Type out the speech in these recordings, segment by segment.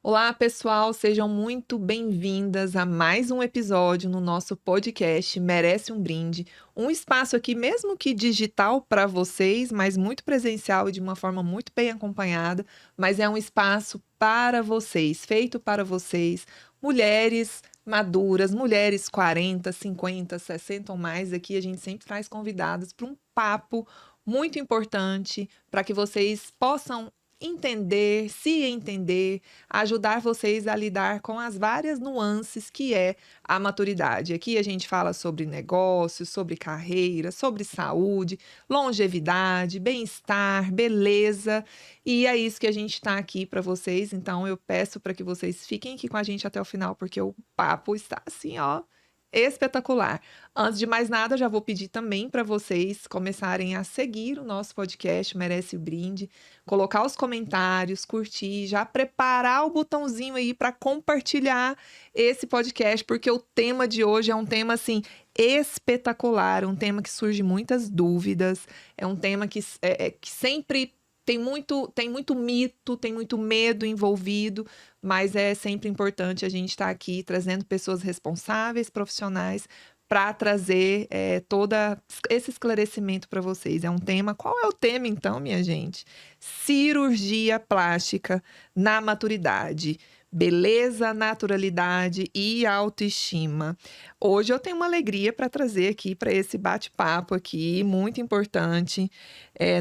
Olá, pessoal, sejam muito bem-vindas a mais um episódio no nosso podcast Merece um Brinde. Um espaço aqui, mesmo que digital para vocês, mas muito presencial e de uma forma muito bem acompanhada, mas é um espaço para vocês, feito para vocês, mulheres maduras, mulheres 40, 50, 60 ou mais. Aqui a gente sempre traz convidadas para um papo muito importante para que vocês possam entender, se entender, ajudar vocês a lidar com as várias nuances que é a maturidade. Aqui a gente fala sobre negócios, sobre carreira, sobre saúde, longevidade, bem-estar, beleza. E é isso que a gente está aqui para vocês. Então eu peço para que vocês fiquem aqui com a gente até o final, porque o papo está assim, ó. Espetacular. Antes de mais nada, já vou pedir também para vocês começarem a seguir o nosso podcast Merece o Brinde, colocar os comentários, curtir, já preparar o botãozinho aí para compartilhar esse podcast, porque o tema de hoje é um tema assim espetacular, um tema que surge muitas dúvidas, é um tema que sempre tem muito mito, tem muito medo envolvido, mas é sempre importante a gente estar aqui trazendo pessoas responsáveis, profissionais, para trazer todo esse esclarecimento para vocês. É um tema. Qual é o tema, então, minha gente? Cirurgia plástica na maturidade. Beleza, naturalidade e autoestima. Hoje eu tenho uma alegria para trazer aqui para esse bate-papo aqui, muito importante,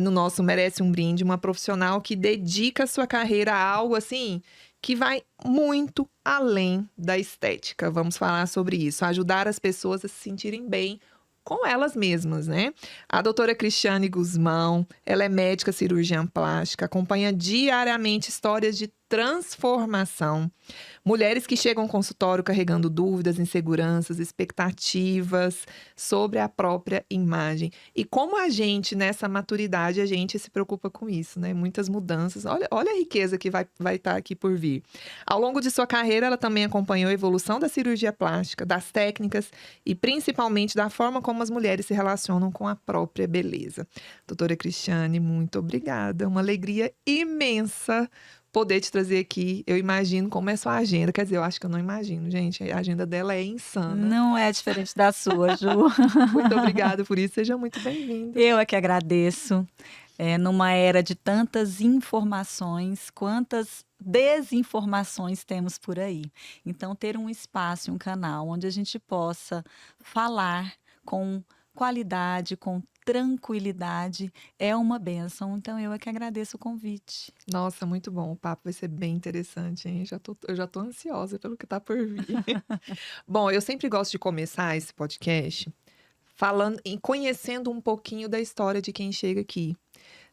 no nosso Merece um Brinde, uma profissional que dedica a sua carreira a algo assim que vai muito além da estética. Vamos falar sobre isso, ajudar as pessoas a se sentirem bem com elas mesmas, né? A doutora Cristiane Guzmão, ela é médica cirurgiã plástica, acompanha diariamente histórias de transformação. Mulheres que chegam ao consultório carregando dúvidas, inseguranças, expectativas sobre a própria imagem. E como a gente, nessa maturidade, a gente se preocupa com isso, né? Muitas mudanças. Olha a riqueza que vai estar aqui por vir. Ao longo de sua carreira, ela também acompanhou a evolução da cirurgia plástica, das técnicas e principalmente da forma como as mulheres se relacionam com a própria beleza. Doutora Cristiane, muito obrigada. Uma alegria imensa poder te trazer aqui. Eu imagino como é sua agenda. Quer dizer, eu acho que eu não imagino, gente. A agenda dela é insana. Não é diferente da sua, Ju. Muito obrigada por isso. Seja muito bem-vinda. Eu é que agradeço. Numa era de tantas informações, quantas desinformações temos por aí. Então, ter um espaço, um canal onde a gente possa falar com qualidade, com tranquilidade, é uma bênção. Então, eu é que agradeço o convite. Nossa, muito bom. O papo vai ser bem interessante, hein? Eu já tô ansiosa pelo que tá por vir. Bom, eu sempre gosto de começar esse podcast falando e conhecendo um pouquinho da história de quem chega aqui.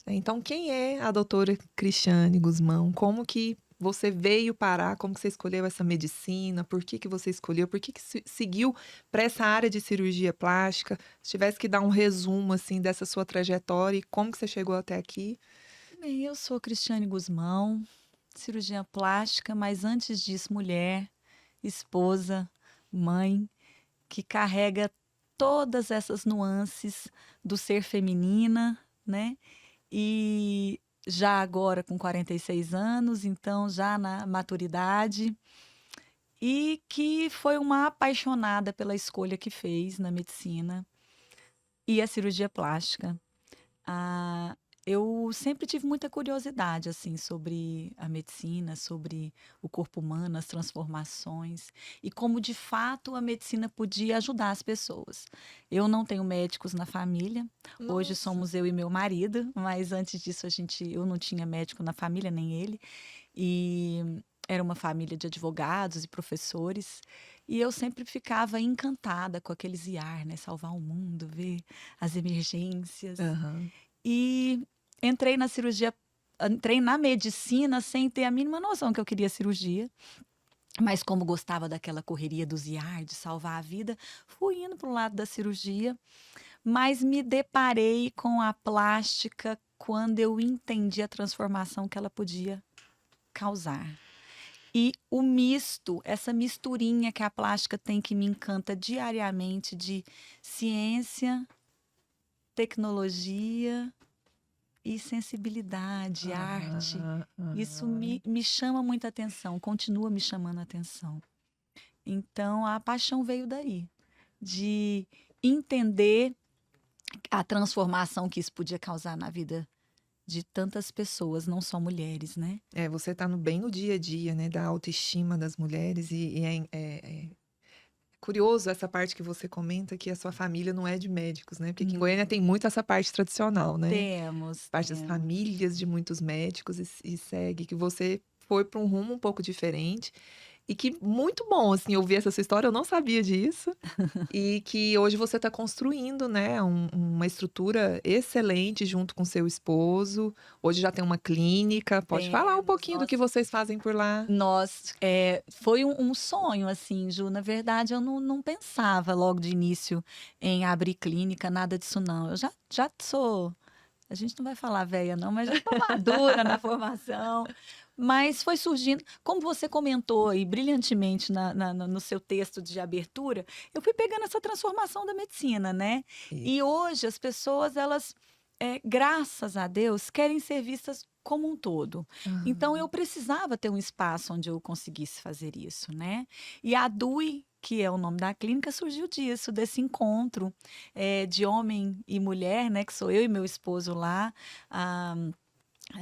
Então, quem é a doutora Cristiane Guzmão? Como que você veio parar? Como que você escolheu essa medicina? Por que que você escolheu? Por que que seguiu para essa área de cirurgia plástica? Se tivesse que dar um resumo assim dessa sua trajetória e como que você chegou até aqui? Bem, eu sou Cristiane Guzmão, cirurgiã plástica, mas antes disso, mulher, esposa, mãe, que carrega todas essas nuances do ser feminina, né? E já agora com 46 anos, então já na maturidade, e que foi uma apaixonada pela escolha que fez na medicina e a cirurgia plástica. Ah, eu sempre tive muita curiosidade, assim, sobre a medicina, sobre o corpo humano, as transformações e como, de fato, a medicina podia ajudar as pessoas. Eu não tenho médicos na família. Hoje Nossa. somos eu e meu marido, mas antes disso eu não tinha médico na família, nem ele. E era uma família de advogados e professores. E eu sempre ficava encantada com aqueles IAR, né? Salvar o mundo, ver as emergências. Aham. E entrei na medicina sem ter a mínima noção que eu queria cirurgia. Mas como gostava daquela correria dos IAR, de salvar a vida, fui indo para o lado da cirurgia, mas me deparei com a plástica quando eu entendi a transformação que ela podia causar. E o misto, essa misturinha que a plástica tem que me encanta diariamente de ciência, tecnologia e sensibilidade, arte. Isso aham. me chama muita atenção, continua me chamando a atenção. Então, a paixão veio daí, de entender a transformação que isso podia causar na vida de tantas pessoas, não só mulheres, né? É, você tá bem no dia a dia, né, da autoestima das mulheres e é curioso essa parte que você comenta que a sua família não é de médicos, né? Porque aqui em Goiânia tem muito essa parte tradicional, né? Temos, Parte das temos. famílias de muitos médicos e segue, que você foi para um rumo um pouco diferente. E que muito bom, assim, ouvir essa sua história, eu não sabia disso. E que hoje você está construindo, né, uma estrutura excelente junto com seu esposo. Hoje já tem uma clínica. Pode falar um Temos, pouquinho do que vocês fazem por lá? foi um sonho, assim, Ju. Na verdade, eu não pensava logo de início em abrir clínica, nada disso, não. Eu já sou, a gente não vai falar velha, não, mas já sou madura na formação. Mas foi surgindo, como você comentou aí brilhantemente no seu texto de abertura, eu fui pegando essa transformação da medicina, né? E Isso. hoje as pessoas, elas, graças a Deus, querem ser vistas como um todo. Então eu Aham. precisava ter um espaço onde eu conseguisse fazer isso, né? E a DUI, que é o nome da clínica, surgiu disso, desse encontro de homem e mulher, né? Que sou eu e meu esposo lá. ah,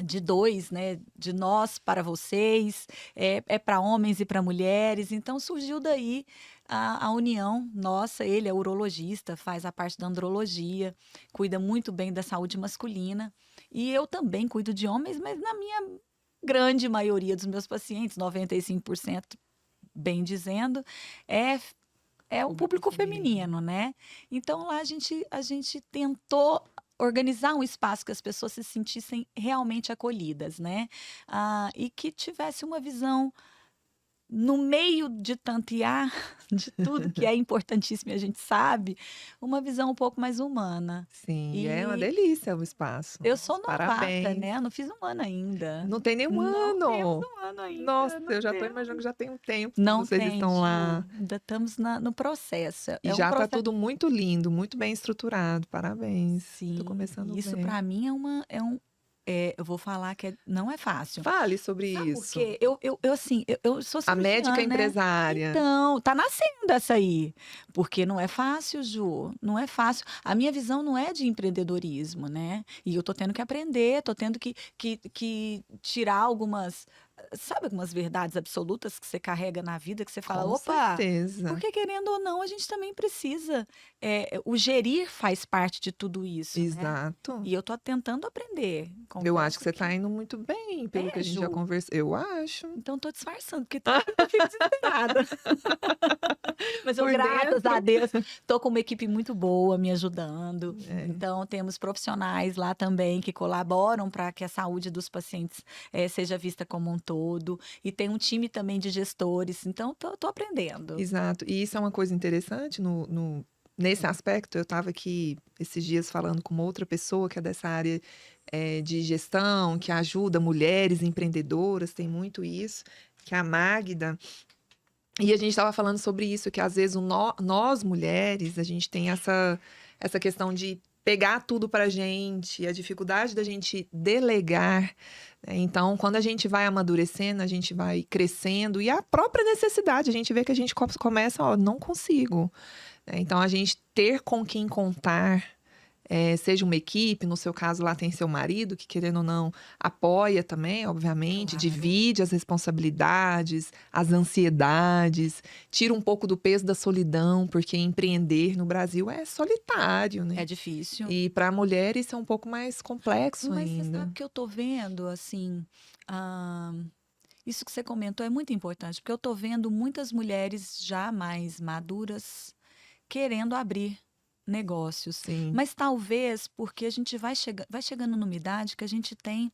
de dois, né? De nós para vocês, é para homens e para mulheres. Então surgiu daí a união nossa. Ele é urologista, faz a parte da andrologia, cuida muito bem da saúde masculina. E eu também cuido de homens, mas na minha grande maioria dos meus pacientes, 95%, bem dizendo, é é o Público público feminino. feminino, né? Então lá a gente tentou organizar um espaço que as pessoas se sentissem realmente acolhidas, né? E que tivesse uma visão no meio de tantear de tudo que é importantíssimo e a gente sabe, uma visão um pouco mais humana. Sim, é uma E delícia o espaço. eu Nossa, sou novata, parabéns. né? Eu não fiz um ano ainda. Não tem nenhum Não temos ano. um ano Nossa, ainda, não eu já tô imaginando que temos. já tem um tempo que Não vocês tem, estão lá. Ju. Ainda estamos no processo. E É um já tá processo. tudo muito lindo, muito bem estruturado. Parabéns. Tô Sim, começando isso bem. para mim eu vou falar que não é fácil. Fale sobre Sabe por isso. quê? Eu, assim, eu sou A médica cirurgiã, né? empresária. Então, tá nascendo essa aí. Porque não é fácil, Ju. Não é fácil. A minha visão não é de empreendedorismo, né? E eu tô tendo que aprender, tô tendo que tirar algumas, sabe, algumas verdades absolutas que você carrega na vida, que você fala, Com opa, certeza. porque querendo ou não, a gente também precisa. O gerir faz parte de tudo isso, né? Exato. E eu tô tentando aprender. Eu acho que Confesso você tá que indo muito bem, pelo que a gente já Ju. conversou. Eu acho. Então tô disfarçando, porque tem hora que eu fico desesperada. Mas eu, Por graças a dentro. Deus, tô com uma equipe muito boa me ajudando. É, Então, temos profissionais lá também que colaboram para que a saúde dos pacientes seja vista como um todo. E tem um time também de gestores. Então, tô aprendendo. exato. E isso é uma coisa interessante nesse aspecto. Eu estava aqui esses dias falando com uma outra pessoa que é dessa área de gestão, que ajuda mulheres empreendedoras, tem muito isso, que é a Magda. E a gente estava falando sobre isso, que às vezes nós mulheres, a gente tem essa questão de pegar tudo pra gente, a dificuldade da gente delegar, né? Então, quando a gente vai amadurecendo, a gente vai crescendo, e a própria necessidade, a gente vê que a gente começa, ó, não consigo, né? Então, a gente ter com quem contar, seja uma equipe, no seu caso lá tem seu marido, que querendo ou não, apoia também, obviamente, Claro. divide as responsabilidades, as ansiedades, tira um pouco do peso da solidão, porque empreender no Brasil é solitário, É né? difícil. E para mulheres isso é um pouco mais complexo Mas você ainda. sabe que eu tô vendo, assim, ah, isso que você comentou é muito importante, porque eu tô vendo muitas mulheres já mais maduras querendo abrir negócios. Sim, Mas talvez porque a gente vai chegando numa idade que a gente tem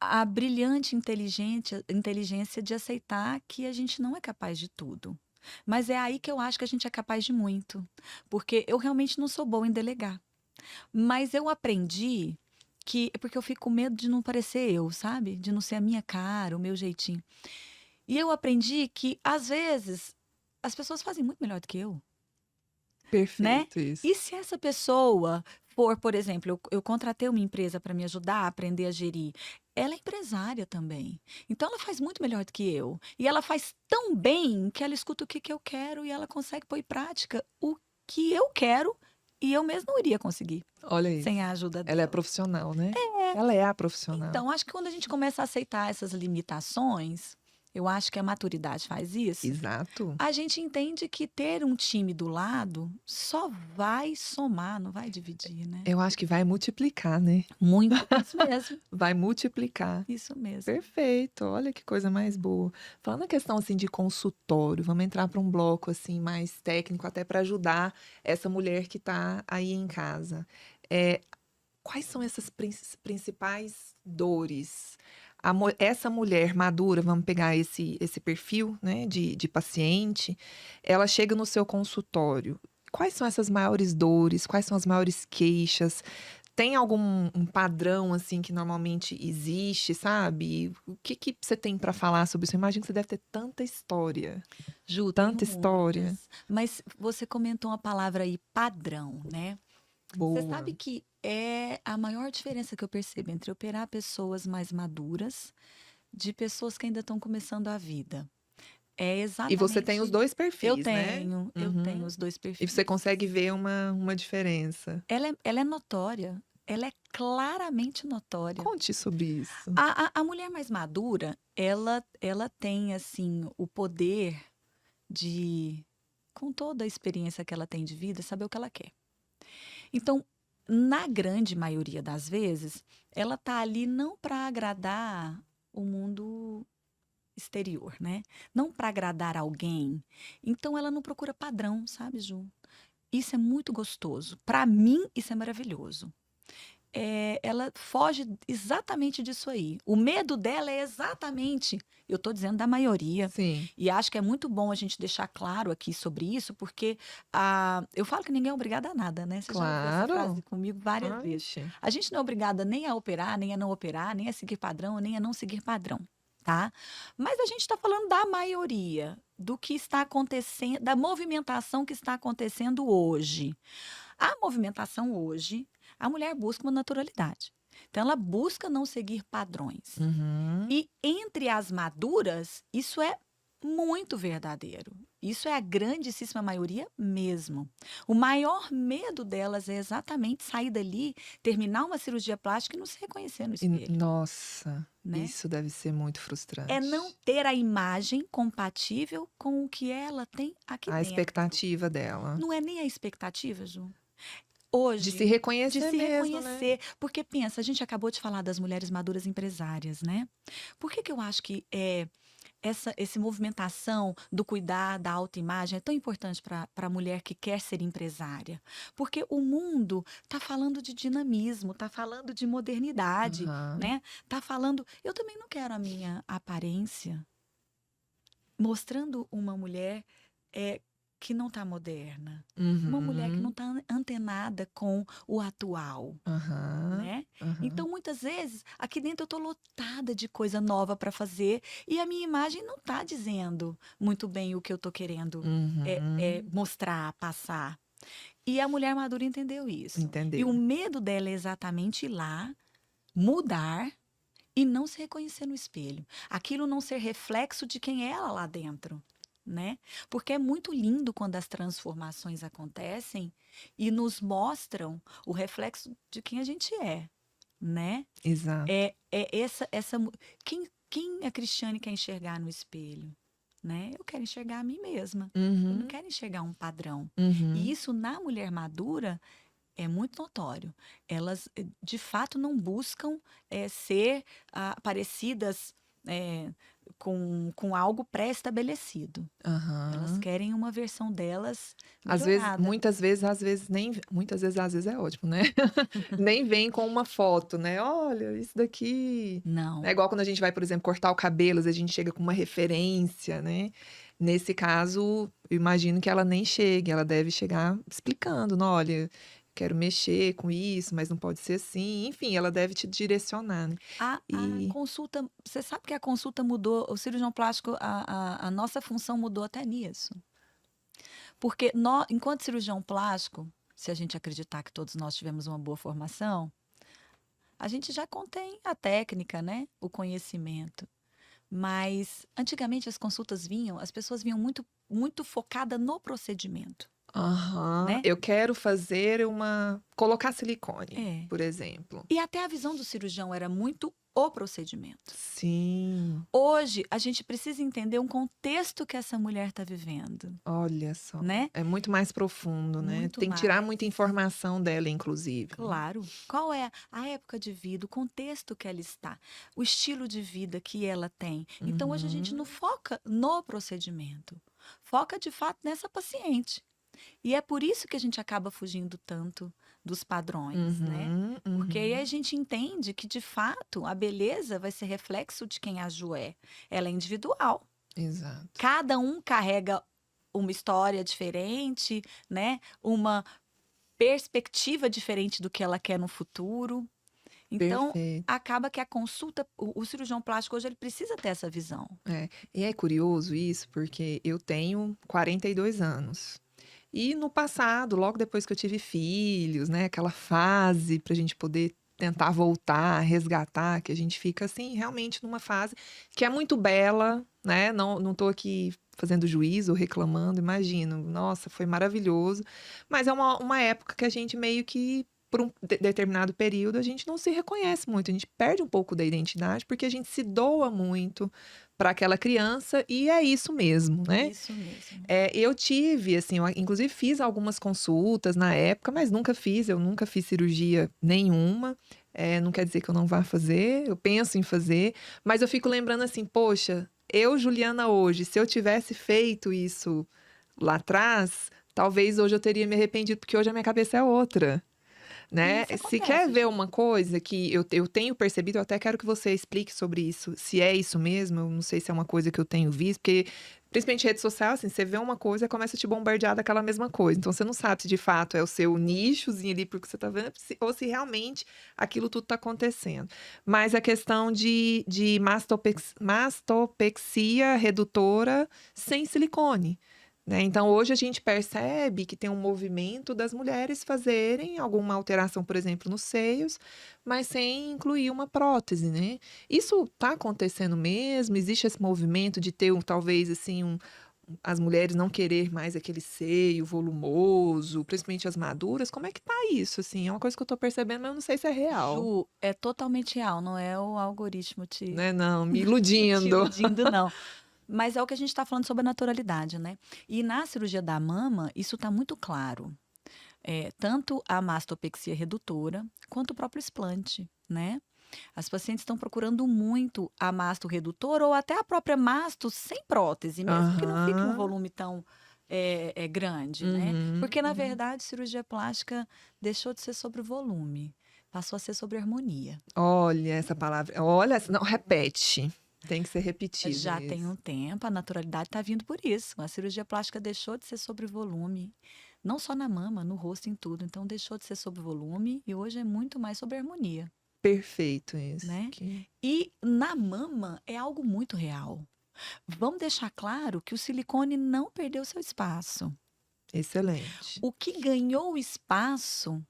a brilhante inteligência de aceitar que a gente não é capaz de tudo. Mas é aí que eu acho que a gente é capaz de muito. Porque eu realmente não sou boa em delegar. Mas eu aprendi que. Porque eu fico com medo de não parecer eu, sabe? De não ser a minha cara, o meu jeitinho. E eu aprendi que, às vezes, as pessoas fazem muito melhor do que eu, né? perfeito isso. E se essa pessoa for, por exemplo, eu contratei uma empresa para me ajudar a aprender a gerir. Ela é empresária também. Então, ela faz muito melhor do que eu. E ela faz tão bem que ela escuta o que, que eu quero e ela consegue pôr em prática o que eu quero e eu mesma não iria conseguir Olha sem isso. a ajuda Ela é dela. profissional, né? Ela é a profissional. Então, acho que quando a gente começa a aceitar essas limitações, eu acho que a maturidade faz isso. Exato. A gente entende que ter um time do lado só vai somar, não vai dividir, né? Eu acho que vai multiplicar, né? Muito, isso mesmo, Vai multiplicar. isso mesmo. Perfeito, olha que coisa mais boa. Falando na questão assim de consultório, vamos entrar para um bloco assim mais técnico até para ajudar essa mulher que está aí em casa. É, quais são essas principais dores? Essa mulher madura, vamos pegar esse perfil, né, de paciente, ela chega no seu consultório. Quais são essas maiores dores? Quais são as maiores queixas? Tem algum um padrão, assim, que normalmente existe, sabe? O que que você tem para falar sobre isso? Eu imagino que você deve ter tanta história, Ju, tenho tanta história. muitas. Mas você comentou uma palavra aí, padrão, né? Você sabe Boa. que é a maior diferença que eu percebo entre operar pessoas mais maduras de pessoas que ainda estão começando a vida. É E você tem os exatamente. dois Eu perfis, né? tenho Uhum. os dois E você perfis. consegue ver uma diferença. Ela é notória, ela é claramente notória. Conte sobre isso. A mulher mais madura, ela tem, assim, o poder de, com toda a experiência que ela tem de vida, saber o que ela quer. Então, na grande maioria das vezes, ela tá ali não para agradar o mundo exterior, né? Não para agradar alguém. Então, ela não procura padrão, sabe, Ju? Isso é muito gostoso. Para mim, isso é maravilhoso. Ela foge exatamente disso aí. O medo dela é exatamente, eu estou dizendo da maioria, Sim, e acho que é muito bom a gente deixar claro aqui sobre isso, porque eu falo que ninguém é obrigada a nada, né? Você já ouviu essa frase claro. comigo várias vezes. Oxe. A gente não é obrigada nem a operar, nem a não operar, nem a seguir padrão, nem a não seguir padrão, tá? Mas a gente está falando da maioria, do que está acontecendo, da movimentação que está acontecendo hoje. A movimentação hoje, a mulher busca uma naturalidade. Então, ela busca não seguir padrões. Uhum. E entre as maduras, isso é muito verdadeiro. Isso é a grandíssima maioria mesmo. O maior medo delas é exatamente sair dali, terminar uma cirurgia plástica e não se reconhecer no espelho, Nossa, né? isso deve ser muito É não frustrante. ter a imagem compatível com o que ela tem aqui A dentro. expectativa dela. Não é nem a expectativa, Ju. De se Hoje, de reconhecer se mesmo, né? reconhecer. Porque pensa, a gente acabou de falar das mulheres maduras empresárias, né? Por que que eu acho que essa movimentação do cuidar da autoimagem é tão importante para a mulher que quer ser empresária? Porque o mundo está falando de dinamismo, está falando de modernidade, Aham. né? Está falando. Eu também não quero a minha aparência mostrando uma mulher que não está moderna. Uma mulher que não Uhum. está antenada com o atual, Aham. né? Aham. Então, muitas vezes, aqui dentro eu estou lotada de coisa nova para fazer e a minha imagem não está dizendo muito bem o que eu estou querendo Uhum. mostrar, passar. E a mulher madura entendeu isso. E o Entendeu? medo dela é exatamente ir lá, mudar e não se reconhecer no espelho. Aquilo não ser reflexo de quem é ela lá dentro, né? Porque é muito lindo quando as transformações acontecem e nos mostram o reflexo de quem a gente é, né? Exato. Quem a Cristiane quer enxergar no espelho, né? Eu quero enxergar a mim mesma. Eu não Uhum. quero enxergar um padrão. E Uhum. isso na mulher madura é muito notório. Elas, de fato, não buscam ser parecidas com algo pré-estabelecido. Elas Aham. querem uma versão delas Às vezes, melhorada. muitas vezes, às vezes nem, muitas vezes, às vezes é ótimo, né? Nem vem com uma foto, né? Olha, isso daqui. É Não. igual quando a gente vai, por exemplo, cortar o cabelo, às vezes a gente chega com uma referência, né? Nesse caso, eu imagino que ela nem chegue, ela deve chegar explicando, não, olha, quero mexer com isso, mas não pode ser assim. Enfim, ela deve te direcionar, né? A E consulta, você sabe que a consulta mudou, o cirurgião plástico, a nossa função mudou até nisso. Porque nós, enquanto cirurgião plástico, se a gente acreditar que todos nós tivemos uma boa formação, a gente já contém a técnica, né? O conhecimento. Mas antigamente as pessoas vinham muito focada no procedimento, Aham. né? Eu quero fazer colocar silicone, É. por exemplo. E até a visão do cirurgião era muito o procedimento. Sim, Hoje, a gente precisa entender um contexto que essa mulher está vivendo, olha só. né? É muito mais profundo, né? Muito Tem que tirar mais. muita informação dela, inclusive, né? Claro. Qual é a época de vida, o contexto que ela está, o estilo de vida que ela tem. Então, hoje a gente não foca no procedimento, foca de fato nessa paciente. E é por isso que a gente acaba fugindo tanto dos padrões, né? Porque aí a gente entende que, de fato, a beleza vai ser reflexo de quem a Ju é. Ela é individual. Exato. Cada um carrega uma história diferente, né? Uma perspectiva diferente do que ela quer no futuro. Então, Perfeito. acaba que a consulta, o cirurgião plástico hoje, ele precisa ter essa visão. E é curioso isso, porque eu tenho 42 anos. E no passado, logo depois que eu tive filhos, né? Aquela fase pra gente poder tentar voltar, resgatar, que a gente fica assim, realmente numa fase que é muito bela, né? Não tô aqui fazendo juízo ou reclamando, imagino. Nossa, foi maravilhoso. Mas é uma época que a gente meio que, por um determinado período, a gente não se reconhece muito, a gente perde um pouco da identidade, porque a gente se doa muito para aquela criança e é isso mesmo, né? Isso mesmo. Eu tive, assim, eu, inclusive fiz algumas consultas na época, mas eu nunca fiz cirurgia nenhuma. Não quer dizer que eu não vá fazer, eu penso em fazer, mas eu fico lembrando assim, poxa, eu, Juliana, hoje, se eu tivesse feito isso lá atrás, talvez hoje eu teria me arrependido, porque hoje a minha cabeça é outra. Né? Isso Se acontece, quer ver Ju. uma coisa que eu tenho percebido, eu até quero que você explique sobre isso, se é isso mesmo, eu não sei se é uma coisa que eu tenho visto, porque principalmente rede social, assim, você vê uma coisa e começa a te bombardear daquela mesma coisa. Então você não sabe se de fato é o seu nichozinho ali porque você tá vendo, ou se realmente aquilo tudo tá acontecendo. Mas a questão de mastopexia redutora sem silicone. Né? Então, hoje a gente percebe que tem um movimento das mulheres fazerem alguma alteração, por exemplo, nos seios, mas sem incluir uma prótese, né? Isso está acontecendo mesmo? Existe esse movimento de ter, talvez, assim, as mulheres não querer mais aquele seio volumoso, principalmente as maduras? Como é que tá isso, assim? É uma coisa que eu tô percebendo, mas eu não sei se é real, Ju, é totalmente real, não é o algoritmo né? Não, me te iludindo. iludindo, não. Mas é o que a gente está falando sobre a naturalidade, né? E na cirurgia da mama, isso está muito claro. Tanto a mastopexia redutora, quanto o próprio explante, né? As pacientes estão procurando muito a masto redutora ou até a própria masto sem prótese, mesmo que não fique um Aham. volume tão grande, né? Porque, na verdade, cirurgia plástica deixou de ser sobre o volume, passou a ser sobre harmonia. Olha essa palavra. Olha, não, repete. Tem que ser repetido Já tem isso. um tempo, a naturalidade está vindo por isso. A cirurgia plástica deixou de ser sobre volume, não só na mama, no rosto, em tudo. Então, deixou de ser sobre volume e hoje é muito mais sobre harmonia, Perfeito isso. né? E na mama é algo muito real. Vamos deixar claro que o silicone não perdeu seu espaço. Excelente. O que ganhou espaço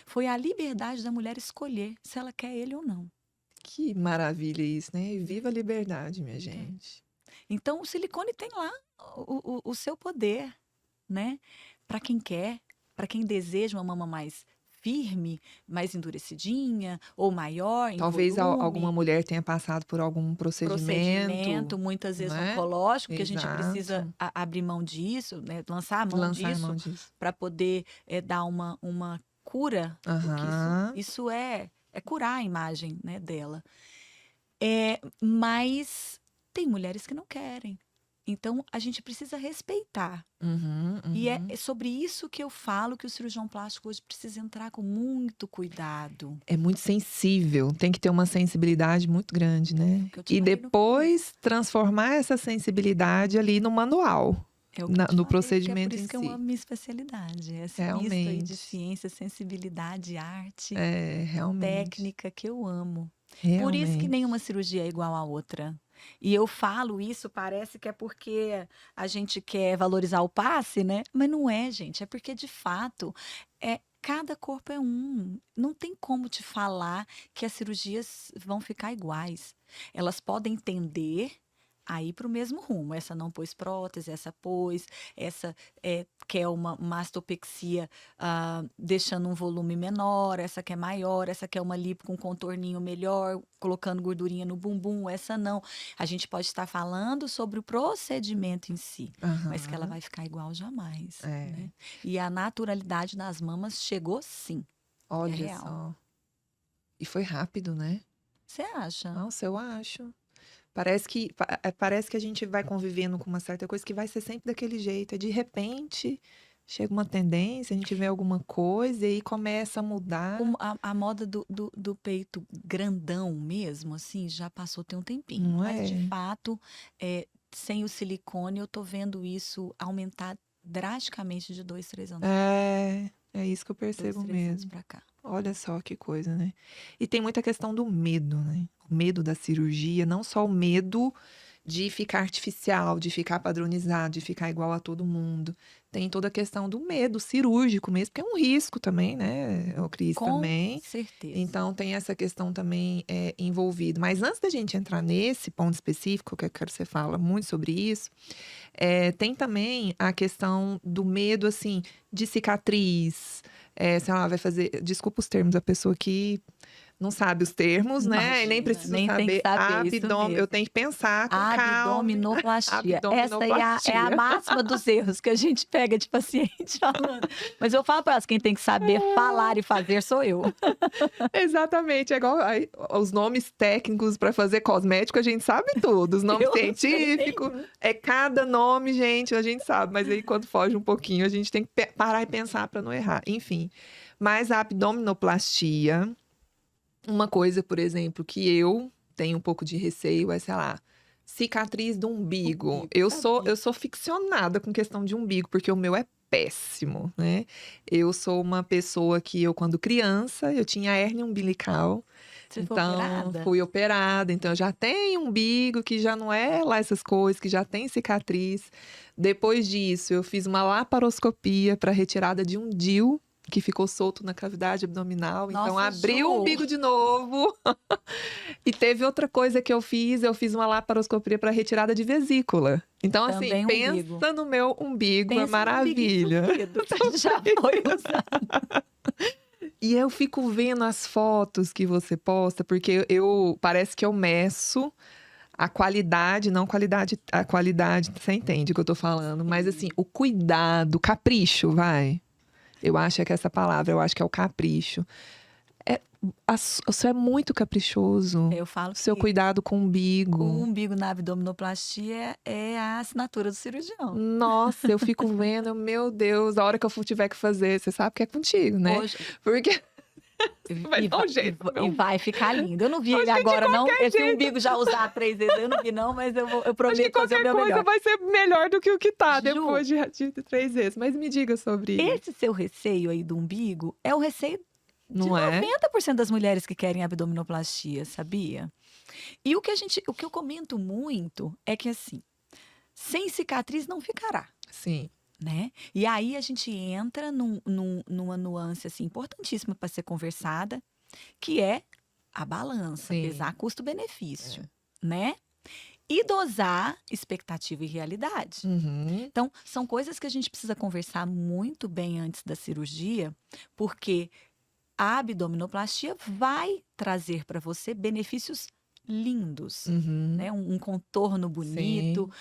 foi a liberdade da mulher escolher se ela quer ele ou não. Que maravilha isso, né? Viva a liberdade, minha gente. Então, o silicone tem lá o seu poder, né? Para quem quer, para quem deseja uma mama mais firme, mais endurecidinha ou maior em Talvez volume. alguma mulher tenha passado por algum procedimento, Muitas vezes né? oncológico, que a gente precisa Exato. abrir mão disso, né? Lançar a mão Lançar a disso mão disso. para poder dar uma cura, porque Aham. isso é curar a imagem, né, dela. Mas tem mulheres que não querem. Então, a gente precisa respeitar. E é sobre isso que eu falo que o cirurgião plástico hoje precisa entrar com muito cuidado. É muito sensível, tem que ter uma sensibilidade muito grande, né? Que eu te E falei no depois transformar essa sensibilidade ali no manual, É o que eu te no falei, que é procedimento por isso em que eu si. amo minha especialidade. Esse misto aí Realmente. de ciência, sensibilidade, arte, Realmente. técnica que eu amo. Por isso que Realmente. nenhuma cirurgia é igual à outra. E eu falo isso, parece que é porque a gente quer valorizar o passe, né? Mas não é, gente. É porque, de fato, cada corpo é um. Não tem como te falar que as cirurgias vão ficar iguais. Elas podem tender a ir para o mesmo rumo. Essa não pôs prótese, essa pôs, essa quer uma mastopexia deixando um volume menor, essa quer maior, essa quer uma lipo com contorninho melhor, colocando gordurinha no bumbum, essa não. A gente pode estar falando sobre o procedimento em si, mas que ela vai ficar igual jamais. Né? E a naturalidade nas mamas chegou sim. Olha real. só. E foi rápido, né? Você acha? Nossa, eu acho. Parece que a gente vai convivendo com uma certa coisa que vai ser sempre daquele jeito. De repente, chega uma tendência, a gente vê alguma coisa e aí começa a mudar. A moda do peito grandão mesmo, assim, já passou tem um tempinho. Não Mas, é? de fato, sem o silicone, eu tô vendo isso aumentar drasticamente de 2, 3 anos. É isso que eu 2, percebo 3 anos mesmo. pra cá. Olha só que coisa, né? E tem muita questão do medo, né? O medo da cirurgia, não só o medo de ficar artificial, de ficar padronizado, de ficar igual a todo mundo. Tem toda a questão do medo cirúrgico mesmo, porque é um risco também, né, o Cris, também. Com certeza. Então tem essa questão também envolvida. Mas antes da gente entrar nesse ponto específico, que eu quero que você fala muito sobre isso, tem também a questão do medo, assim, de cicatriz. Sei lá, vai fazer. Desculpa os termos, a pessoa que não sabe os termos, né? Imagina, E nem preciso nem tem saber. que saber, isso Abdômen, mesmo. eu tenho que pensar com calma. Abdominoplastia. Essa é Abdominoplastia. a máxima dos erros que a gente pega de paciente falando. Mas eu falo para elas, quem tem que saber falar e fazer sou eu. Exatamente, é igual os nomes técnicos para fazer cosmético, a gente sabe tudo. Os nomes Eu sei. científicos, cada nome, gente, a gente sabe. Mas aí quando foge um pouquinho, a gente tem que parar e pensar para não errar. Enfim, mas a abdominoplastia, uma coisa, por exemplo, que eu tenho um pouco de receio é, sei lá, cicatriz do umbigo. Eu sou ficcionada com questão de umbigo, porque o meu é péssimo, né? Eu sou uma pessoa que quando criança, eu tinha hérnia umbilical. Você foi Então, operada? fui operada. Então, já tem umbigo que já não é lá essas coisas, que já tem cicatriz. Depois disso, eu fiz uma laparoscopia para retirada de um DIU que ficou solto na cavidade abdominal. Então, Nossa, abri o Ju. umbigo de novo. E teve outra coisa que eu fiz uma laparoscopia para retirada de vesícula. Então, Também assim, umbigo. pensa no meu umbigo, Pensa é maravilha. No umbigo que já foi usado. E eu fico vendo as fotos que você posta, porque parece que eu meço a qualidade, não qualidade, a qualidade, você entende o que eu tô falando, mas assim, o cuidado, o capricho, vai. Eu acho que essa palavra, eu acho que é o capricho. O senhor é muito caprichoso. Eu falo O seu que cuidado com o umbigo. o umbigo na abdominoplastia é a assinatura do cirurgião. Nossa, eu fico vendo, meu Deus, a hora que eu tiver que fazer, você sabe que é contigo, né? Hoje, Porque vai dar um jeito. e vai ficar lindo. Eu não vi Acho ele que de agora, não. qualquer Esse jeito. umbigo já usar 3 vezes, eu não vi, não, mas eu Acho que prometo fazer o qualquer meu coisa melhor. vai ser melhor do que o que tá Ju, depois de 3 vezes. Mas me diga sobre isso. Esse seu receio aí do umbigo é o receio de Não é? 90% das mulheres que querem abdominoplastia, sabia? E o que eu comento muito é que, assim, sem cicatriz não ficará. Sim. Né? E aí a gente entra numa nuance assim, importantíssima para ser conversada, que é a balança, Sim. pesar custo-benefício, né? E dosar expectativa e realidade. Uhum. Então, são coisas que a gente precisa conversar muito bem antes da cirurgia, porque a abdominoplastia vai trazer para você benefícios lindos, Uhum. né? Um contorno bonito,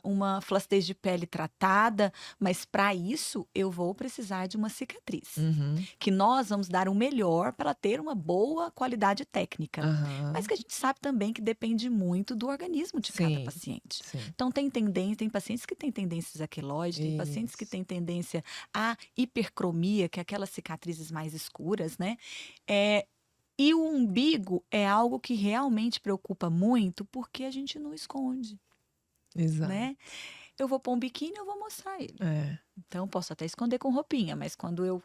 uma flacidez de pele tratada, mas para isso eu vou precisar de uma cicatriz, Uhum. que nós vamos dar o melhor para ela ter uma boa qualidade técnica, mas que a gente sabe também que depende muito do organismo de cada Sim. paciente. Sim. Então tem pacientes que têm tendências aquilóides, tem pacientes que Isso. têm tendência à hipercromia, que é aquelas cicatrizes mais escuras, né? E o umbigo é algo que realmente preocupa muito porque a gente não esconde, Exato. né? Eu vou pôr um biquíni, eu vou mostrar ele. É. Então, posso até esconder com roupinha, mas quando eu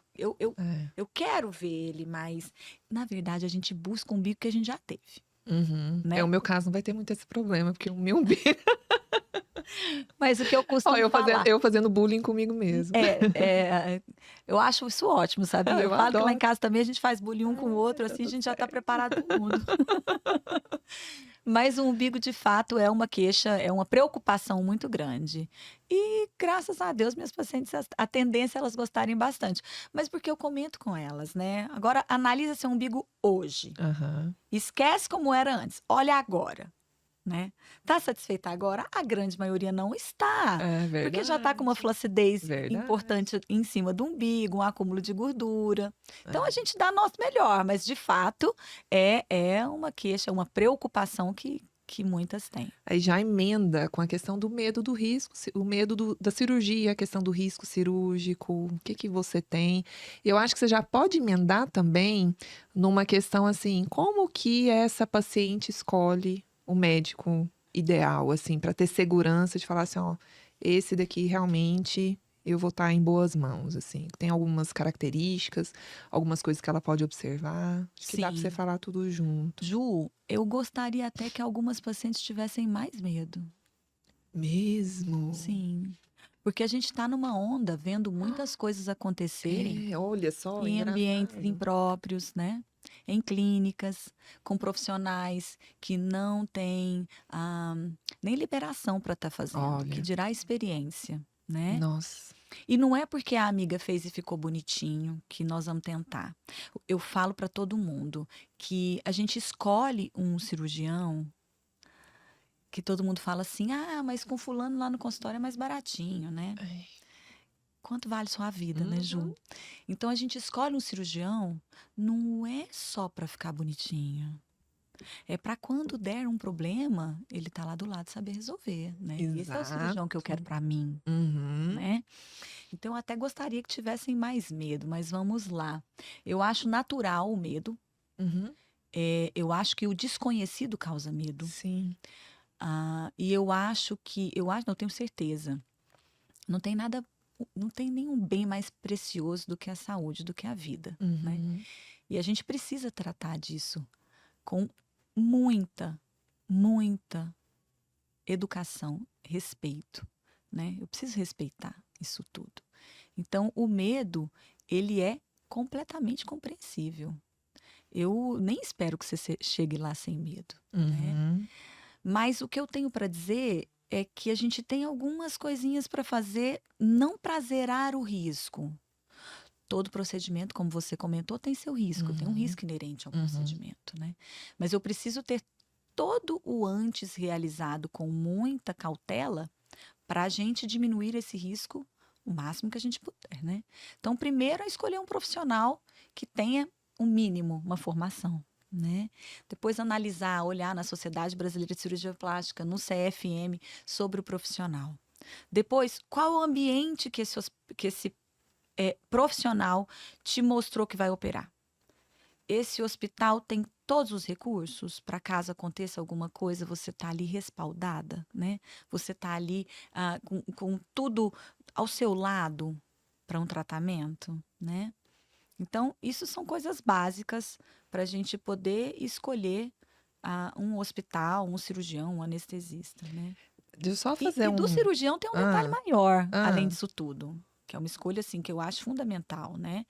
É. quero ver ele, mas na verdade a gente busca um umbigo que a gente já teve. Uhum. né? O meu caso não vai ter muito esse problema, porque o meu umbigo... Mas o que eu Ó, costumo falar... eu fazendo bullying comigo mesmo. Eu acho isso ótimo, sabia? Eu Eu falo que lá em adoro. casa também a gente faz bullying um com o outro, Tá assim a tudo gente já tá certo. preparado para o mundo. Mas o umbigo, de fato, é uma queixa, é uma preocupação muito grande. E, graças a Deus, minhas pacientes, a tendência é elas gostarem bastante. Mas porque eu comento com elas, né? Agora, analisa seu umbigo hoje. Aham. Esquece como era antes. Olha agora, né? Tá satisfeita agora? A grande maioria não está. É Porque já tá com uma verdade. flacidez Verdade. importante em cima do umbigo, um acúmulo de gordura. Então, a É. gente dá nosso melhor, mas, de fato, é uma queixa, uma preocupação que muitas têm. Aí já emenda com a questão do medo do risco, o medo da cirurgia, a questão do risco cirúrgico, o que que você tem. Eu acho que você já pode emendar também numa questão assim, como que essa paciente escolhe o médico ideal, assim, para ter segurança de falar assim, ó, esse daqui realmente eu vou estar em boas mãos, assim. Tem algumas características, algumas coisas que ela pode observar. Acho que dá para você Sim. falar tudo junto. Ju, eu gostaria até que algumas pacientes tivessem mais medo. Mesmo? Sim. Porque a gente está numa onda vendo muitas coisas acontecerem Olha só, em ambientes engraçado. impróprios, né? Em clínicas, com profissionais que não têm nem liberação para estar fazendo, que Olha, dirá experiência, né? nossa. E não é porque a amiga fez e ficou bonitinho que nós vamos tentar. Eu falo para todo mundo que a gente escolhe um cirurgião que todo mundo fala assim: ah, mas com fulano lá no consultório é mais baratinho, né? Ai, Quanto vale sua vida, né, Ju? uhum. Então a gente escolhe um cirurgião, não é só para ficar bonitinho. É para quando der um problema, ele tá lá do lado saber resolver, né? Esse é o cirurgião que eu quero Exato. para mim, Uhum, né? Então eu até gostaria que tivessem mais medo, mas vamos lá. Eu acho natural o medo. uhum. Eu acho que o desconhecido causa medo. Sim. E eu acho que, não tenho certeza. Não tem nada, não tem nenhum bem mais precioso do que a saúde, do que a vida, né? Uhum. E a gente precisa tratar disso com muita, muita educação, respeito, né? Eu preciso respeitar isso tudo. Então, o medo, ele é completamente compreensível. Eu nem espero que você chegue lá sem medo, né? Uhum. Mas o que eu tenho para dizer é que a gente tem algumas coisinhas para fazer, não para zerar o risco. Todo procedimento, como você comentou, tem seu risco, tem um Uhum. risco inerente ao Uhum. procedimento, né? Mas eu preciso ter todo o antes realizado com muita cautela para a gente diminuir esse risco o máximo que a gente puder, né? Então, primeiro é escolher um profissional que tenha um mínimo, uma formação, né? Depois analisar, olhar na Sociedade Brasileira de Cirurgia Plástica, no CFM, sobre o profissional. Depois, qual o ambiente que esse profissional te mostrou que vai operar? Esse hospital tem todos os recursos para caso aconteça alguma coisa, você está ali respaldada, né? Você está ali com tudo ao seu lado para um tratamento, né? Então, isso são coisas básicas para a gente poder escolher um hospital, um cirurgião, um anestesista, né? Deixa eu só E, fazer e do um. cirurgião tem um detalhe Ah, maior, além ah. disso tudo, que é uma escolha assim que eu acho fundamental, né?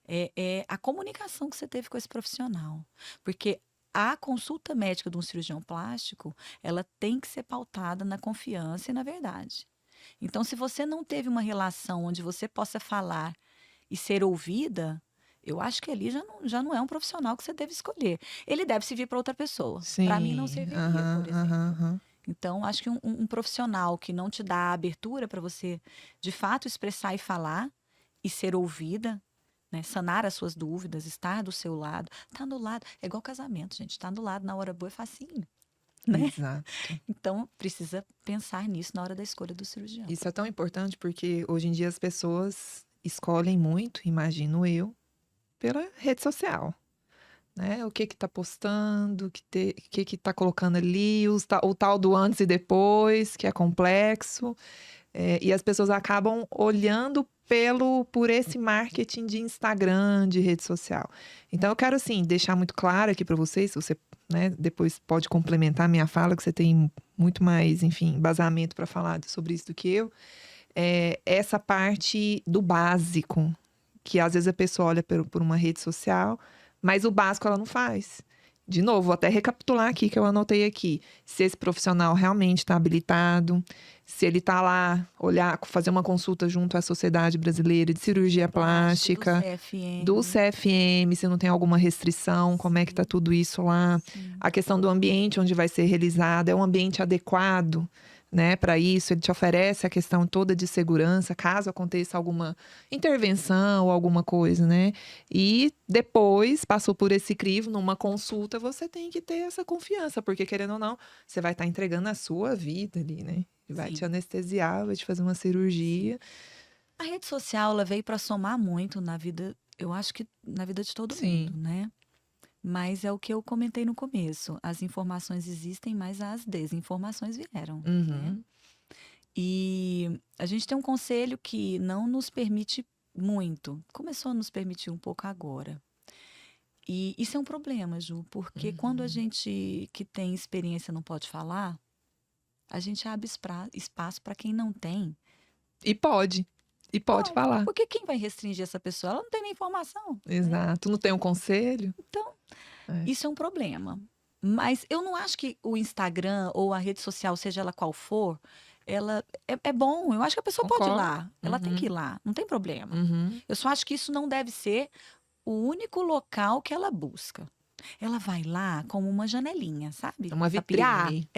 É a comunicação que você teve com esse profissional, porque a consulta médica de um cirurgião plástico, ela tem que ser pautada na confiança e na verdade. Então, se você não teve uma relação onde você possa falar e ser ouvida, eu acho que ali já não é um profissional que você deve escolher. Ele deve servir para outra pessoa. Para mim, não Sim. serviria, Aham, por aham, exemplo. aham. Então, acho que um profissional que não te dá a abertura para você, de fato, expressar e falar e ser ouvida, né? Sanar as suas dúvidas, estar do seu lado. Estar do lado, é igual casamento, gente. Estar do lado na hora boa é facinho, né? Exato. Então, precisa pensar nisso na hora da escolha do cirurgião. Isso é tão importante porque hoje em dia as pessoas escolhem muito, imagino eu, pela rede social, né? O que que tá postando, o que que tá colocando ali, o tal do antes e depois, que é complexo. E as pessoas acabam olhando por esse marketing de Instagram, de rede social. Então, eu quero, assim, deixar muito claro aqui para vocês, se você né, depois pode complementar a minha fala, que você tem muito mais, enfim, embasamento para falar sobre isso do que eu, essa parte do básico, que às vezes a pessoa olha por uma rede social, mas o básico ela não faz. De novo, vou até recapitular aqui que eu anotei aqui. Se esse profissional realmente está habilitado, se ele está lá, fazer uma consulta junto à Sociedade Brasileira de Cirurgia Plástica, do CFM, se não tem alguma restrição, como é que está tudo isso lá. Sim. A questão do ambiente onde vai ser realizado, é um ambiente adequado, né, para isso, ele te oferece a questão toda de segurança, caso aconteça alguma intervenção ou alguma coisa, né? E depois, passou por esse crivo, numa consulta, você tem que ter essa confiança, porque querendo ou não, você vai estar entregando a sua vida ali, né? Vai te anestesiar, vai te fazer uma cirurgia. A rede social, ela veio para somar muito na vida, eu acho que na vida de todo mundo, né? Mas é o que eu comentei no começo. As informações existem, mas as desinformações vieram, né? E a gente tem um conselho que não nos permite muito. Começou a nos permitir um pouco agora. E isso é um problema, Ju, porque quando a gente que tem experiência não pode falar, a gente abre espaço para quem não tem. E pode falar. Porque quem vai restringir essa pessoa? Ela não tem nem informação. Exato. Não tem um conselho. Então, isso é um problema. Mas eu não acho que o Instagram ou a rede social, seja ela qual for, ela é bom. Eu acho que a pessoa pode ir lá. Ela tem que ir lá. Não tem problema. Eu só acho que isso não deve ser o único local que ela busca. Ela vai lá como uma janelinha, sabe? Uma vitrine.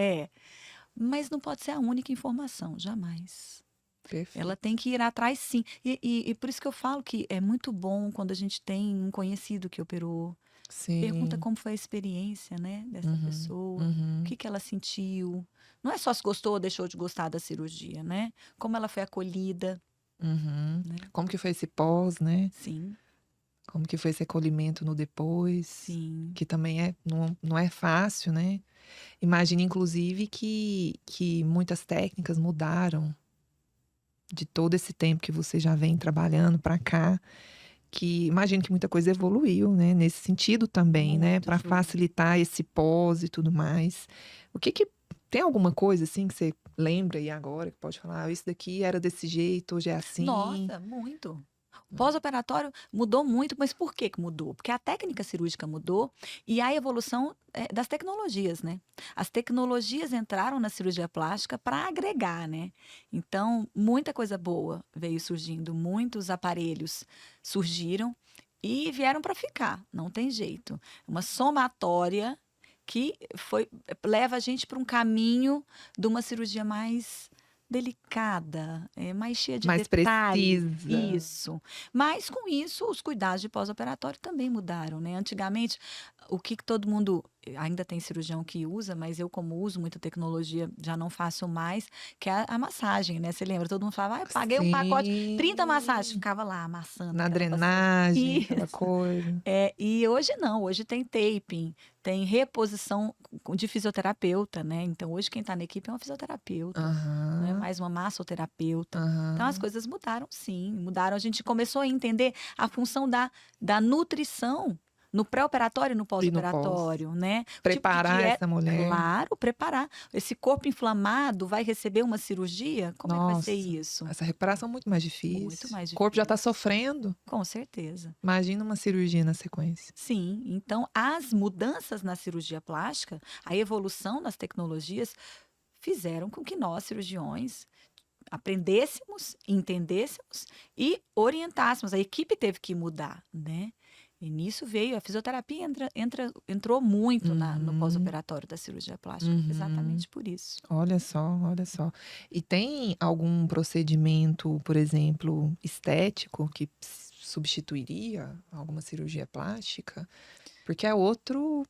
Mas não pode ser a única informação, jamais. Perfeito. Ela tem que ir atrás, sim. E por isso que eu falo que é muito bom quando a gente tem um conhecido que operou. Sim. Pergunta como foi a experiência, né, dessa pessoa, o que ela sentiu. Não é só se gostou ou deixou de gostar da cirurgia, né? Como ela foi acolhida. Né? Como que foi esse pós, né? Sim. Como que foi esse acolhimento no depois. Sim. Que também não é fácil, né? Imagine, inclusive, que muitas técnicas mudaram de todo esse tempo que você já vem trabalhando para cá. Que imagino que muita coisa evoluiu, né? Nesse sentido também, Muito, né? Para facilitar esse pós e tudo mais. Tem alguma coisa assim que você lembra aí agora que pode falar, isso daqui era desse jeito, hoje é assim? Nossa, muito. O pós-operatório mudou muito, mas por que mudou? Porque a técnica cirúrgica mudou e a evolução das tecnologias, né? As tecnologias entraram na cirurgia plástica para agregar, né? Então, muita coisa boa veio surgindo, muitos aparelhos surgiram e vieram para ficar, não tem jeito. Uma somatória que leva a gente para um caminho de uma cirurgia mais delicada, mais cheia de detalhes. Precisa. Isso. Mas com isso, os cuidados de pós-operatório também mudaram, né? Antigamente, o que todo mundo ainda tem cirurgião que usa, mas eu como uso muita tecnologia, já não faço mais, que é a massagem, né? Você lembra? Todo mundo falava, eu paguei um pacote, 30 massagens, ficava lá amassando. Na drenagem, aquela coisa. E hoje não, hoje tem taping, tem reposição de fisioterapeuta, né? Então, hoje quem está na equipe é uma fisioterapeuta, não é mais uma massoterapeuta. Então, as coisas mudaram, sim. Mudaram. A gente começou a entender a função da nutrição no pré-operatório e no pós-operatório, né? Preparar essa mulher. Claro, preparar. Esse corpo inflamado vai receber uma cirurgia? Como é que vai ser isso? Essa recuperação é muito mais difícil. Muito mais difícil. O corpo já está sofrendo. Com certeza. Imagina uma cirurgia na sequência. Sim, então as mudanças na cirurgia plástica, a evolução das tecnologias fizeram com que nós, cirurgiões, aprendêssemos, entendêssemos e orientássemos. A equipe teve que mudar, né? E nisso veio, a fisioterapia entrou muito no pós-operatório da cirurgia plástica, exatamente por isso. Olha só, olha só. E tem algum procedimento, por exemplo, estético que substituiria alguma cirurgia plástica? Porque é outro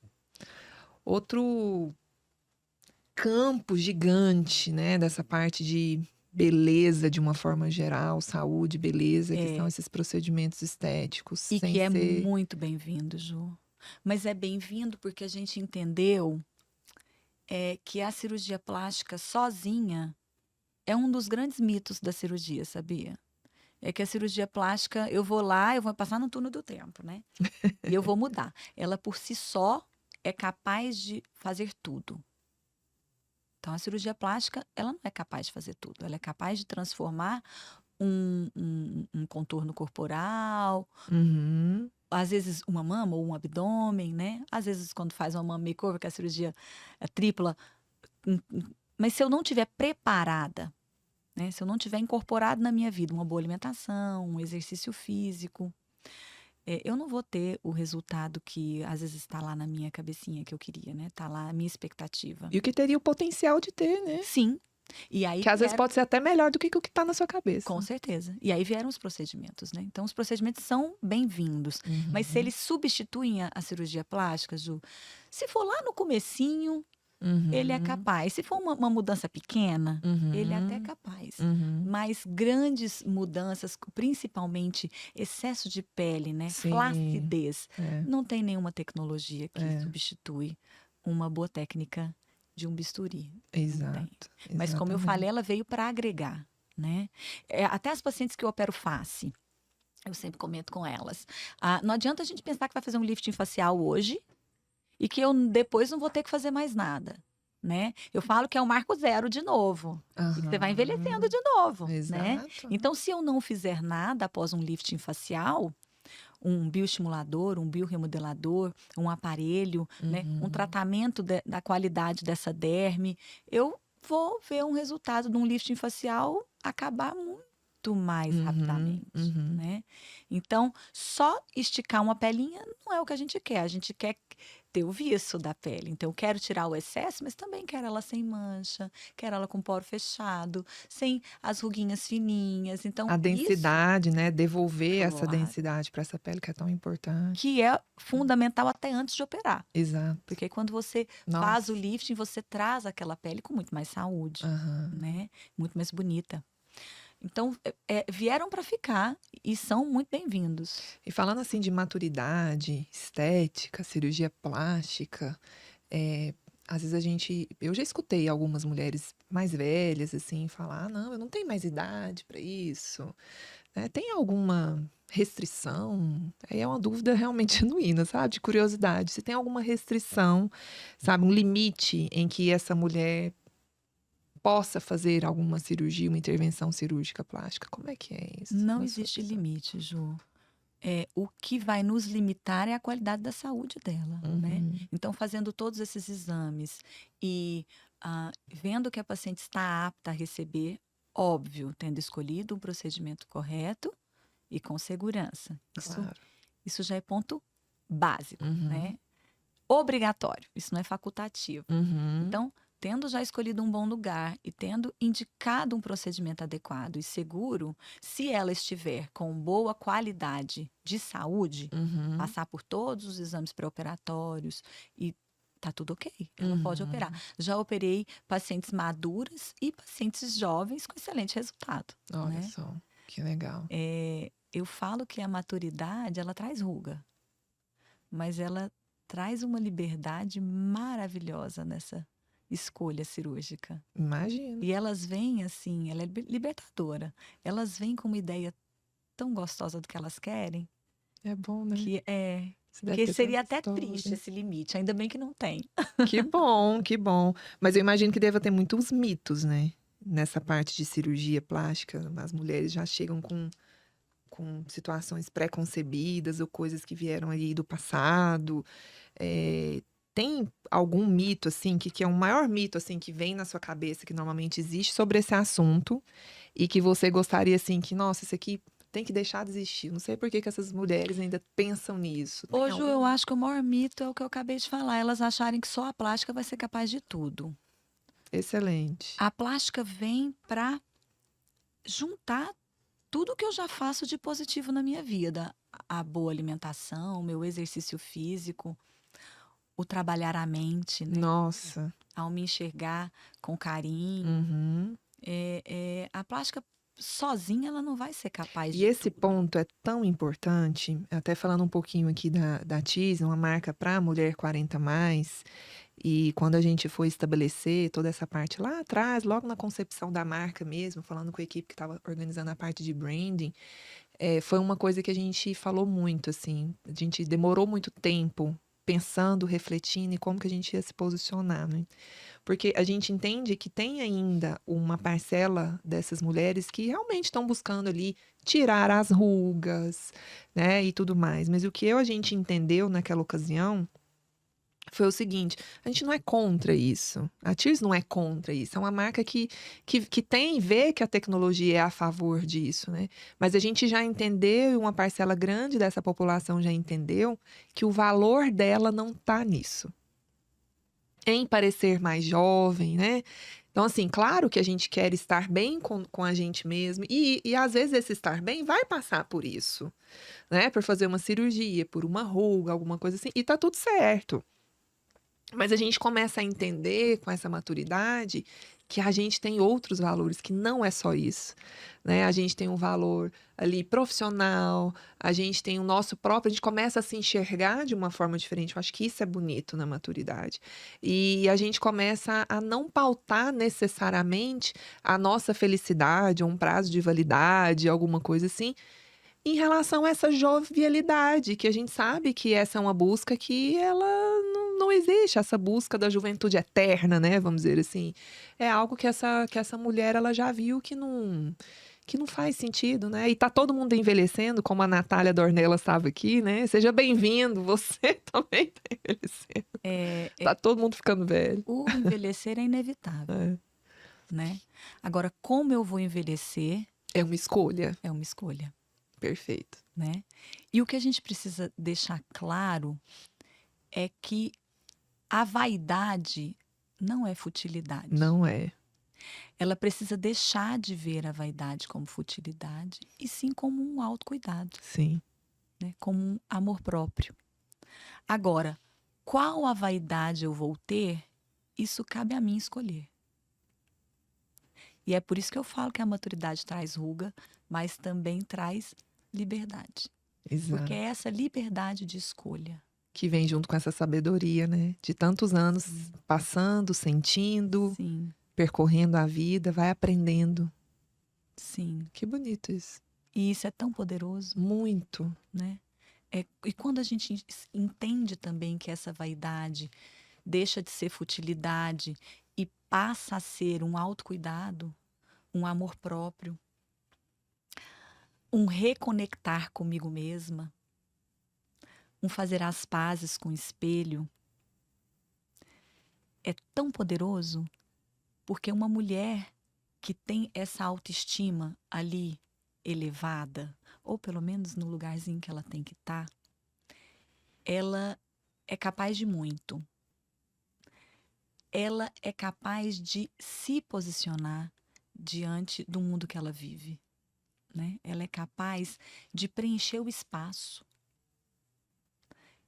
campo gigante, né? Dessa parte de beleza de uma forma geral, saúde, beleza, que são esses procedimentos estéticos. E que é muito bem-vindo, Ju. Mas é bem-vindo porque a gente entendeu que a cirurgia plástica sozinha é um dos grandes mitos da cirurgia, sabia? É que a cirurgia plástica, eu vou lá, eu vou passar no túnel do tempo, né? E eu vou mudar. Ela por si só é capaz de fazer tudo. Então, a cirurgia plástica, ela não é capaz de fazer tudo. Ela é capaz de transformar um contorno corporal, Uhum. às vezes uma mama ou um abdômen, né? Às vezes, quando faz uma mama makeover, que a cirurgia é tripla. Mas se eu não estiver preparada, né? Se eu não tiver incorporado na minha vida uma boa alimentação, um exercício físico, eu não vou ter o resultado que às vezes está lá na minha cabecinha que eu queria, né? Tá lá a minha expectativa. E o que teria o potencial de ter, né? Sim. E aí Que às vezes pode ser até melhor do que o que tá na sua cabeça. Com certeza. E aí vieram os procedimentos, né? Então, os procedimentos são bem-vindos. Mas se eles substituem a cirurgia plástica, Ju, se for lá no comecinho, ele é capaz. Se for uma mudança pequena, ele é até capaz. Mas grandes mudanças, principalmente excesso de pele, né? Sim. Flacidez, não tem nenhuma tecnologia que substitui uma boa técnica de um bisturi. Exato. Mas como eu falei, ela veio para agregar, né? Até as pacientes que eu opero face, eu sempre comento com elas. Não adianta a gente pensar que vai fazer um lifting facial hoje e que eu depois não vou ter que fazer mais nada, né? Eu falo que é o marco zero de novo. E que você vai envelhecendo de novo, né? Então, se eu não fizer nada após um lifting facial, um bioestimulador, um bioremodelador, um aparelho, né? Um tratamento da qualidade dessa derme, eu vou ver um resultado de um lifting facial acabar muito mais rapidamente, né? Então, só esticar uma pelinha não é o que a gente quer. A gente quer ter o viço da pele. Então, eu quero tirar o excesso, mas também quero ela sem mancha, quero ela com poro fechado, sem as ruguinhas fininhas. Então, a densidade, né? Devolver essa Claro. densidade para essa pele que é tão importante. Que é fundamental até antes de operar. Exato. Porque quando você faz o lifting, você traz aquela pele com muito mais saúde, né? Muito mais bonita. Então, vieram para ficar e são muito bem-vindos. E falando assim de maturidade, estética, cirurgia plástica, às vezes eu já escutei algumas mulheres mais velhas assim falar, não, eu não tenho mais idade para isso. Tem alguma restrição? Aí é uma dúvida realmente genuína, sabe? De curiosidade. Se tem alguma restrição, sabe? Um limite em que essa mulher possa fazer alguma cirurgia, uma intervenção cirúrgica plástica. Como é que é isso? Não existe limite, Ju. O que vai nos limitar é a qualidade da saúde dela, né? Então, fazendo todos esses exames e vendo que a paciente está apta a receber, óbvio, tendo escolhido um procedimento correto e com segurança. Isso já é ponto básico, né? Obrigatório, isso não é facultativo. Então, tendo já escolhido um bom lugar e tendo indicado um procedimento adequado e seguro, se ela estiver com boa qualidade de saúde, passar por todos os exames pré-operatórios e tá tudo ok, ela pode operar. Já operei pacientes maduras e pacientes jovens com excelente resultado. Olha só, que legal. Eu falo que a maturidade, ela traz ruga, mas ela traz uma liberdade maravilhosa nessa escolha cirúrgica. Imagino. E elas vêm assim, ela é libertadora. Elas vêm com uma ideia tão gostosa do que elas querem. É bom, né? Que seria até triste esse limite, ainda bem que não tem. Que bom, que bom. Mas eu imagino que deva ter muitos mitos, né? Nessa parte de cirurgia plástica, as mulheres já chegam com situações pré-concebidas ou coisas que vieram aí do passado. Tem algum mito, assim, que é um maior mito, assim, que vem na sua cabeça, que normalmente existe sobre esse assunto e que você gostaria, assim, que, nossa, isso aqui tem que deixar de existir. Não sei por que essas mulheres ainda pensam nisso. Hoje eu acho que o maior mito é o que eu acabei de falar, elas acharem que só a plástica vai ser capaz de tudo. Excelente. A plástica vem para juntar tudo que eu já faço de positivo na minha vida. A boa alimentação, o meu exercício físico, o trabalhar a mente, né? Nossa. Ao me enxergar com carinho. A plástica sozinha, ela não vai ser capaz de E esse tudo. ponto é tão importante, até falando um pouquinho aqui da Tease, uma marca para mulher 40+, e quando a gente foi estabelecer toda essa parte lá atrás, logo na concepção da marca mesmo, falando com a equipe que estava organizando a parte de branding, foi uma coisa que a gente falou muito, assim, a gente demorou muito tempo pensando, refletindo e como que a gente ia se posicionar, né? Porque a gente entende que tem ainda uma parcela dessas mulheres que realmente estão buscando ali tirar as rugas, né, e tudo mais. Mas o que a gente entendeu naquela ocasião foi o seguinte: a gente não é contra isso. A Tears não é contra isso. É uma marca que vê que a tecnologia é a favor disso, né? Mas a gente já entendeu, e uma parcela grande dessa população já entendeu, que o valor dela não está nisso. Em parecer mais jovem, né? Então, assim, claro que a gente quer estar bem com a gente mesmo. E às vezes esse estar bem vai passar por isso, né? Por fazer uma cirurgia, por uma ruga, alguma coisa assim. E tá tudo certo. Mas a gente começa a entender com essa maturidade que a gente tem outros valores, que não é só isso, né? A gente tem um valor ali profissional, a gente tem o nosso próprio, a gente começa a se enxergar de uma forma diferente. Eu acho que isso é bonito na maturidade. E a gente começa a não pautar necessariamente a nossa felicidade, um prazo de validade, alguma coisa assim, em relação a essa jovialidade, que a gente sabe que essa é uma busca que ela não existe, essa busca da juventude eterna, né? Vamos dizer assim. É algo que essa mulher ela já viu que não faz sentido, né? E tá todo mundo envelhecendo, como a Natália Dornelas estava aqui, né? Seja bem-vindo, você também tá envelhecendo. Tá todo mundo ficando velho. O envelhecer é inevitável, É. né? Agora, como eu vou envelhecer É uma escolha. é uma escolha, Perfeito. né? E o que a gente precisa deixar claro é que a vaidade não é futilidade. Não é. Ela precisa deixar de ver a vaidade como futilidade e sim como um autocuidado, Sim. né? Como um amor próprio. Agora, qual a vaidade eu vou ter, isso cabe a mim escolher. E é por isso que eu falo que a maturidade traz ruga, mas também traz liberdade. Exato. Porque é essa liberdade de escolha. Que vem junto com essa sabedoria, né? De tantos anos passando, sentindo, Sim, percorrendo a vida, vai aprendendo. sim. Que bonito isso. E isso é tão poderoso, Muito. né? E quando a gente entende também que essa vaidade deixa de ser futilidade e passa a ser um autocuidado, um amor próprio, um reconectar comigo mesma, um fazer as pazes com o espelho, é tão poderoso porque uma mulher que tem essa autoestima ali elevada, ou pelo menos no lugarzinho que ela tem que estar, ela é capaz de muito. Ela é capaz de se posicionar diante do mundo que ela vive, né? Ela é capaz de preencher o espaço.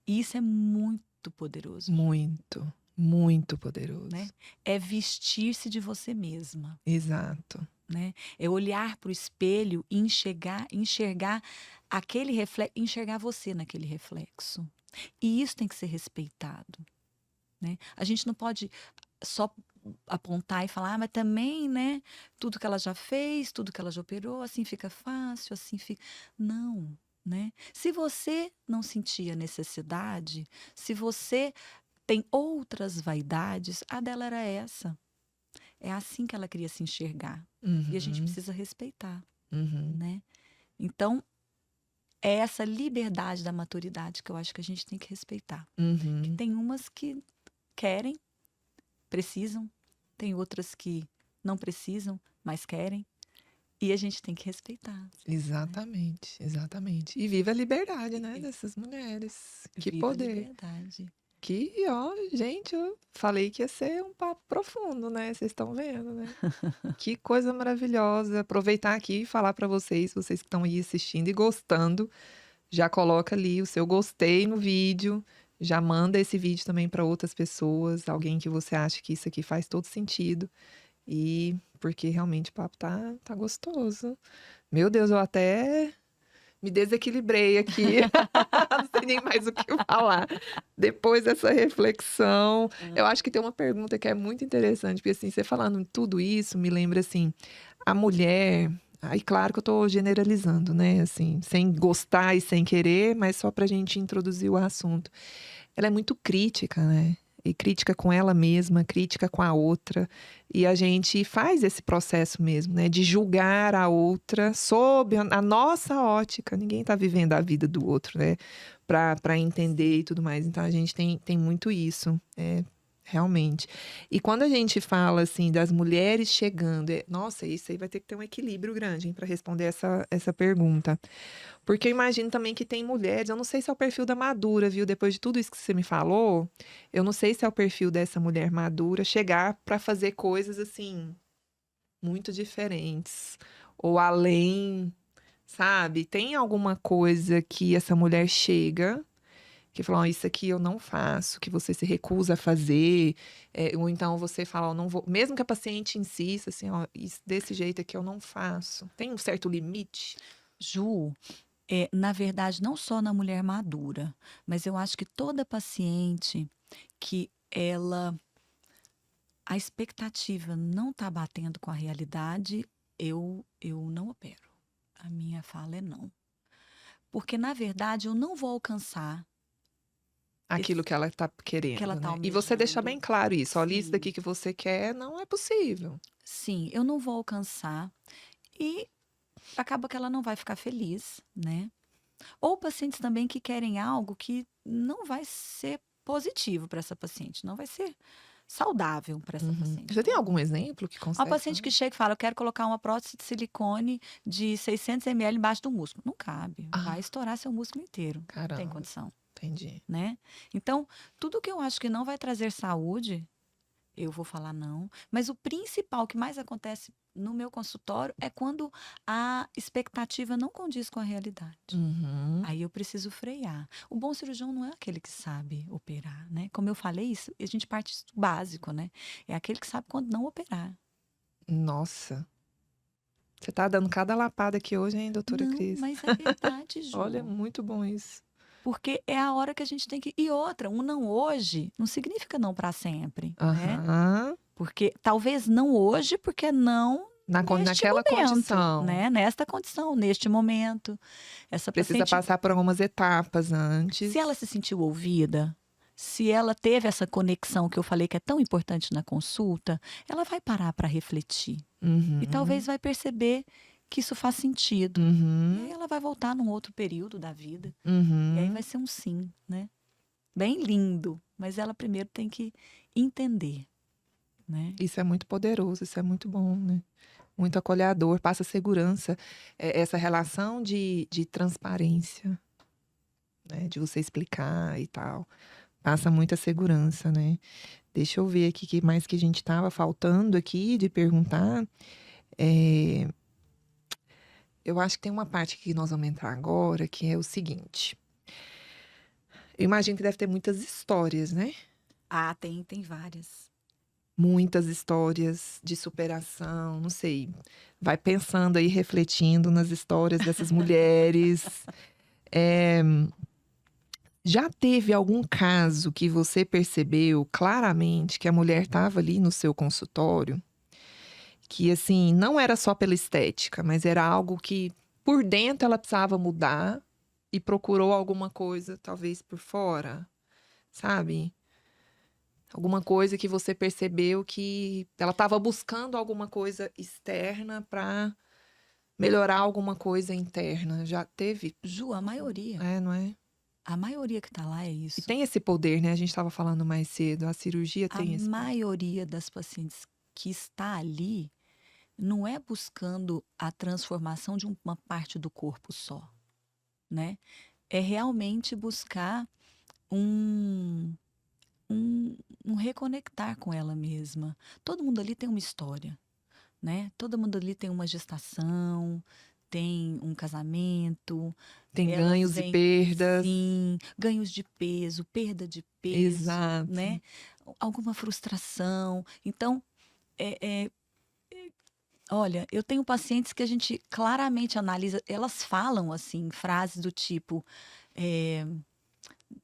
E isso é muito poderoso, Muito. Muito poderoso. né? É vestir-se de você mesma, Exato. né? É olhar para o espelho e enxergar aquele reflexo, enxergar você naquele reflexo. E isso tem que ser respeitado, né? A gente não pode só apontar e falar, mas também, né? Tudo que ela já fez, tudo que ela já operou, assim fica fácil, assim fica. Não, né? Se você não sentia necessidade, se você tem outras vaidades, a dela era essa. É assim que ela queria se enxergar. E a gente precisa respeitar, né? Então, é essa liberdade da maturidade que eu acho que a gente tem que respeitar. Que tem umas que querem, precisam, tem outras que não precisam, mas querem. E a gente tem que respeitar. Exatamente, exatamente. E viva a liberdade, né, dessas mulheres. Que Viva a poder. liberdade. Que, ó, gente, eu falei que ia ser um papo profundo, né? Vocês estão vendo, né? Que coisa maravilhosa. Aproveitar aqui e falar para vocês que estão aí assistindo e gostando, já coloca ali o seu gostei no vídeo, já manda esse vídeo também para outras pessoas, alguém que você acha que isso aqui faz todo sentido. E porque realmente o papo tá gostoso. Meu Deus, eu até me desequilibrei aqui. Não sei nem mais o que falar. Depois dessa reflexão, eu acho que tem uma pergunta que é muito interessante, porque assim, você falando tudo isso, me lembra assim, a mulher, aí claro que eu tô generalizando, né, assim, sem gostar e sem querer, mas só pra gente introduzir o assunto. ela é muito crítica, né? E crítica com ela mesma, crítica com a outra. E a gente faz esse processo mesmo, né? De julgar a outra sob a nossa ótica. Ninguém tá vivendo a vida do outro, né? Pra entender e tudo mais. Então a gente tem muito isso. Realmente. E quando a gente fala assim das mulheres chegando, nossa, isso aí vai ter que ter um equilíbrio grande, hein, para responder essa pergunta. Porque eu imagino também que tem mulheres, eu não sei se é o perfil da madura, viu? Depois de tudo isso que você me falou, eu não sei se é o perfil dessa mulher madura chegar para fazer coisas assim muito diferentes ou além, sabe? Tem alguma coisa que essa mulher chega que fala, "Ó, isso aqui eu não faço, que você se recusa a fazer, ou então você fala, ó, não vou, mesmo que a paciente insista, assim, ó, desse jeito aqui eu não faço. Tem um certo limite? Ju, na verdade, não só na mulher madura, mas eu acho que toda paciente que a expectativa não está batendo com a realidade, eu não opero. A minha fala é não. Porque, na verdade, eu não vou alcançar Aquilo esse que ela tá que ela querendo, está né? E você deixa almejando. bem claro isso, olha, isso Sim, daqui que você quer não é possível. sim, eu não vou alcançar e acaba que ela não vai ficar feliz, né? Ou pacientes também que querem algo que não vai ser positivo para essa paciente, não vai ser saudável para essa Uhum. paciente. Você tem Então, algum exemplo que uma consegue paciente falar? que chega e fala: "Eu quero colocar uma prótese de silicone de 600 ml embaixo do músculo". Não cabe, vai Ah, estourar seu músculo inteiro. Não tem caramba, condição, entendi. né? Então, tudo que eu acho que não vai trazer saúde, eu vou falar não. Mas o principal que mais acontece no meu consultório é quando a expectativa não condiz com a realidade. Uhum. Aí eu preciso frear. O bom cirurgião não é aquele que sabe operar, né? Como eu falei, isso, a gente parte do básico, né? É aquele que sabe quando não operar. Nossa, você tá dando cada lapada aqui hoje, hein, doutora Não, Cris? mas é verdade, Olha, Ju. muito bom isso. Porque é a hora que a gente tem que. E outra, um não hoje não significa não para sempre, né? Aham. Porque talvez não hoje, porque não neste Naquela momento, condição. né? Nesta condição, neste momento. Essa Precisa paciente, passar por algumas etapas se ela antes. se sentiu ouvida, se ela teve essa conexão que eu falei que é tão importante na consulta, ela vai parar para refletir. E talvez Uhum. vai perceber que isso faz sentido. E aí Uhum. ela vai voltar num outro período da vida. E aí vai Uhum. ser um sim, né? Bem lindo. Mas ela primeiro tem que entender, né? Isso é muito poderoso, isso é muito bom, né? Muito acolhedor, passa segurança. Essa relação de transparência, né? De você explicar e tal. Passa muita segurança, né? Deixa eu ver aqui o que mais que a gente tava faltando aqui de perguntar. É, eu acho que tem uma parte que nós vamos entrar agora, que é o seguinte. Eu imagino que deve ter muitas histórias, né? Ah, tem várias. Muitas histórias de superação, não sei. Vai pensando aí, refletindo nas histórias dessas mulheres. É, já teve algum caso que você percebeu claramente que a mulher estava ali no seu consultório, que assim, não era só pela estética, mas era algo que por dentro ela precisava mudar e procurou alguma coisa, talvez por fora, sabe? Alguma coisa que você percebeu que ela estava buscando alguma coisa externa para melhorar alguma coisa interna. Já teve? Ju, a maioria. É, não é? A maioria que tá lá é E isso. tem esse poder, né? A gente estava falando mais cedo. A cirurgia A tem esse poder. maioria das pacientes que está ali não é buscando a transformação de uma parte do corpo só, né? É realmente buscar um, um reconectar com ela mesma. Todo mundo ali tem uma história, né? Todo mundo ali tem uma gestação, tem um casamento, Tem elas ganhos e vêm, perdas. sim, ganhos de peso, perda de peso, Exato. né? Alguma frustração. Então, é, olha, eu tenho pacientes que a gente claramente analisa, elas falam assim, frases do tipo,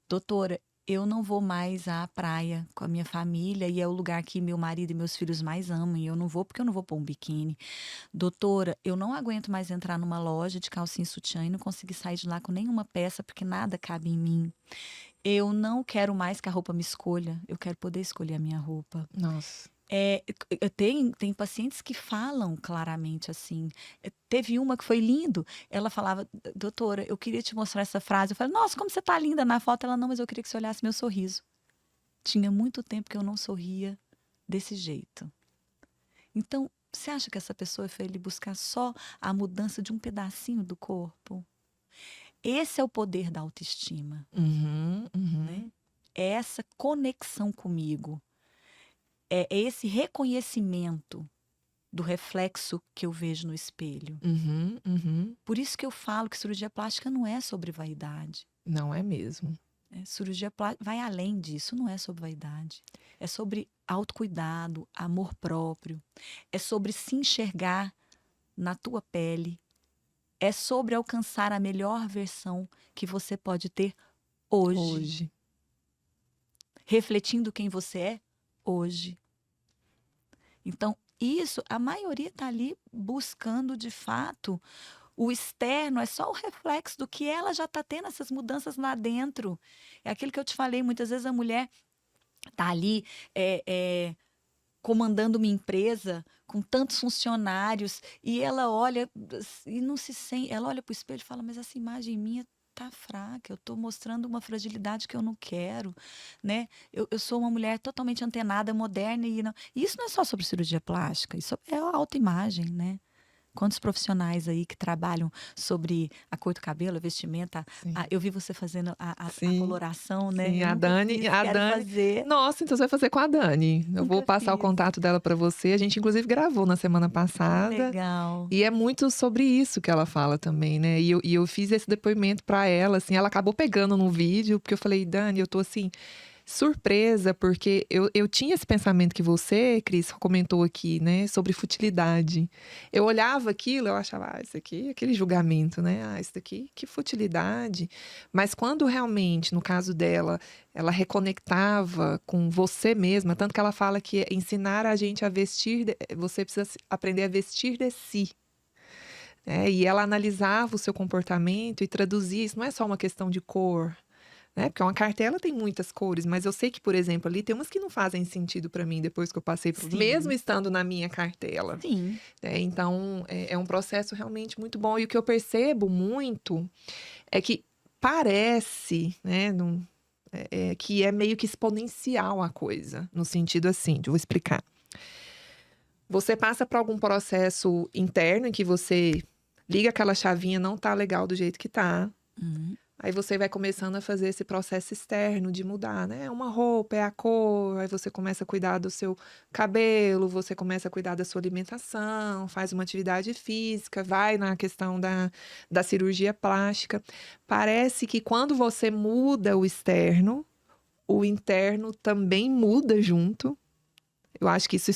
doutora, eu não vou mais à praia com a minha família e é o lugar que meu marido e meus filhos mais amam. E eu não vou porque eu não vou pôr um biquíni. Doutora, eu não aguento mais entrar numa loja de calcinha e sutiã e não conseguir sair de lá com nenhuma peça porque nada cabe em mim. Eu não quero mais que a roupa me escolha. Eu quero poder escolher a minha roupa. Nossa. Tem pacientes que falam claramente assim. Teve uma que foi lindo. Ela falava, doutora, eu queria te mostrar essa frase. Eu falei, nossa, como você tá linda na foto. Ela, não, mas eu queria que você olhasse meu sorriso. Tinha muito tempo que eu não sorria desse jeito. Então, você acha que essa pessoa foi ali buscar só a mudança de um pedacinho do corpo? Esse é o poder da autoestima, né? É essa conexão comigo. É esse reconhecimento do reflexo que eu vejo no espelho. Por isso que eu falo que cirurgia plástica não é sobre vaidade. Não é mesmo. Cirurgia plástica vai além disso, não é sobre vaidade. É sobre autocuidado, amor próprio. É sobre se enxergar na tua pele. É sobre alcançar a melhor versão que você pode ter hoje. Refletindo quem você é hoje. Então, isso, a maioria está ali buscando, de fato, o externo é só o reflexo do que ela já está tendo essas mudanças lá dentro. É aquilo que eu te falei, muitas vezes a mulher está ali comandando uma empresa com tantos funcionários e ela olha e não se sente, ela olha para o espelho e fala, mas essa imagem minha tá fraca, eu estou mostrando uma fragilidade que eu não quero, né? Eu sou uma mulher totalmente antenada, moderna e isso não é só sobre cirurgia plástica, isso é a autoimagem, né? Quantos profissionais aí que trabalham sobre a cor do cabelo, a vestimenta. Eu vi você fazendo a coloração, né? Sim, eu a Dani. quero fazer. Nossa, então você vai fazer com a Dani. Eu vou passar o contato dela para você. A gente, inclusive, gravou na semana passada. Legal. E é muito sobre isso que ela fala também, né? E eu fiz esse depoimento para ela, assim. Ela acabou pegando no vídeo, porque eu falei, Dani, eu tô assim surpresa, porque eu tinha esse pensamento que você, Cris, comentou aqui, né, sobre futilidade. Eu olhava aquilo, eu achava, isso aqui, aquele julgamento, né, isso daqui, que futilidade. Mas quando realmente, no caso dela, ela reconectava com você mesma, tanto que ela fala que ensinar a gente a vestir, você precisa aprender a vestir de si. E ela analisava o seu comportamento e traduzia, isso não é só uma questão de cor, né? Porque uma cartela tem muitas cores, mas eu sei que, por exemplo, ali tem umas que não fazem sentido para mim depois que eu passei por, mesmo estando na minha cartela. Sim. Então, é um processo realmente muito bom. E o que eu percebo muito é que parece, né, que é meio que exponencial a coisa, no sentido assim, vou explicar. Você passa por algum processo interno em que você liga aquela chavinha, não tá legal do jeito que tá. Aí você vai começando a fazer esse processo externo de mudar, né? Uma roupa, é a cor, aí você começa a cuidar do seu cabelo, você começa a cuidar da sua alimentação, faz uma atividade física, vai na questão da cirurgia plástica. Parece que quando você muda o externo, o interno também muda junto. Eu acho que isso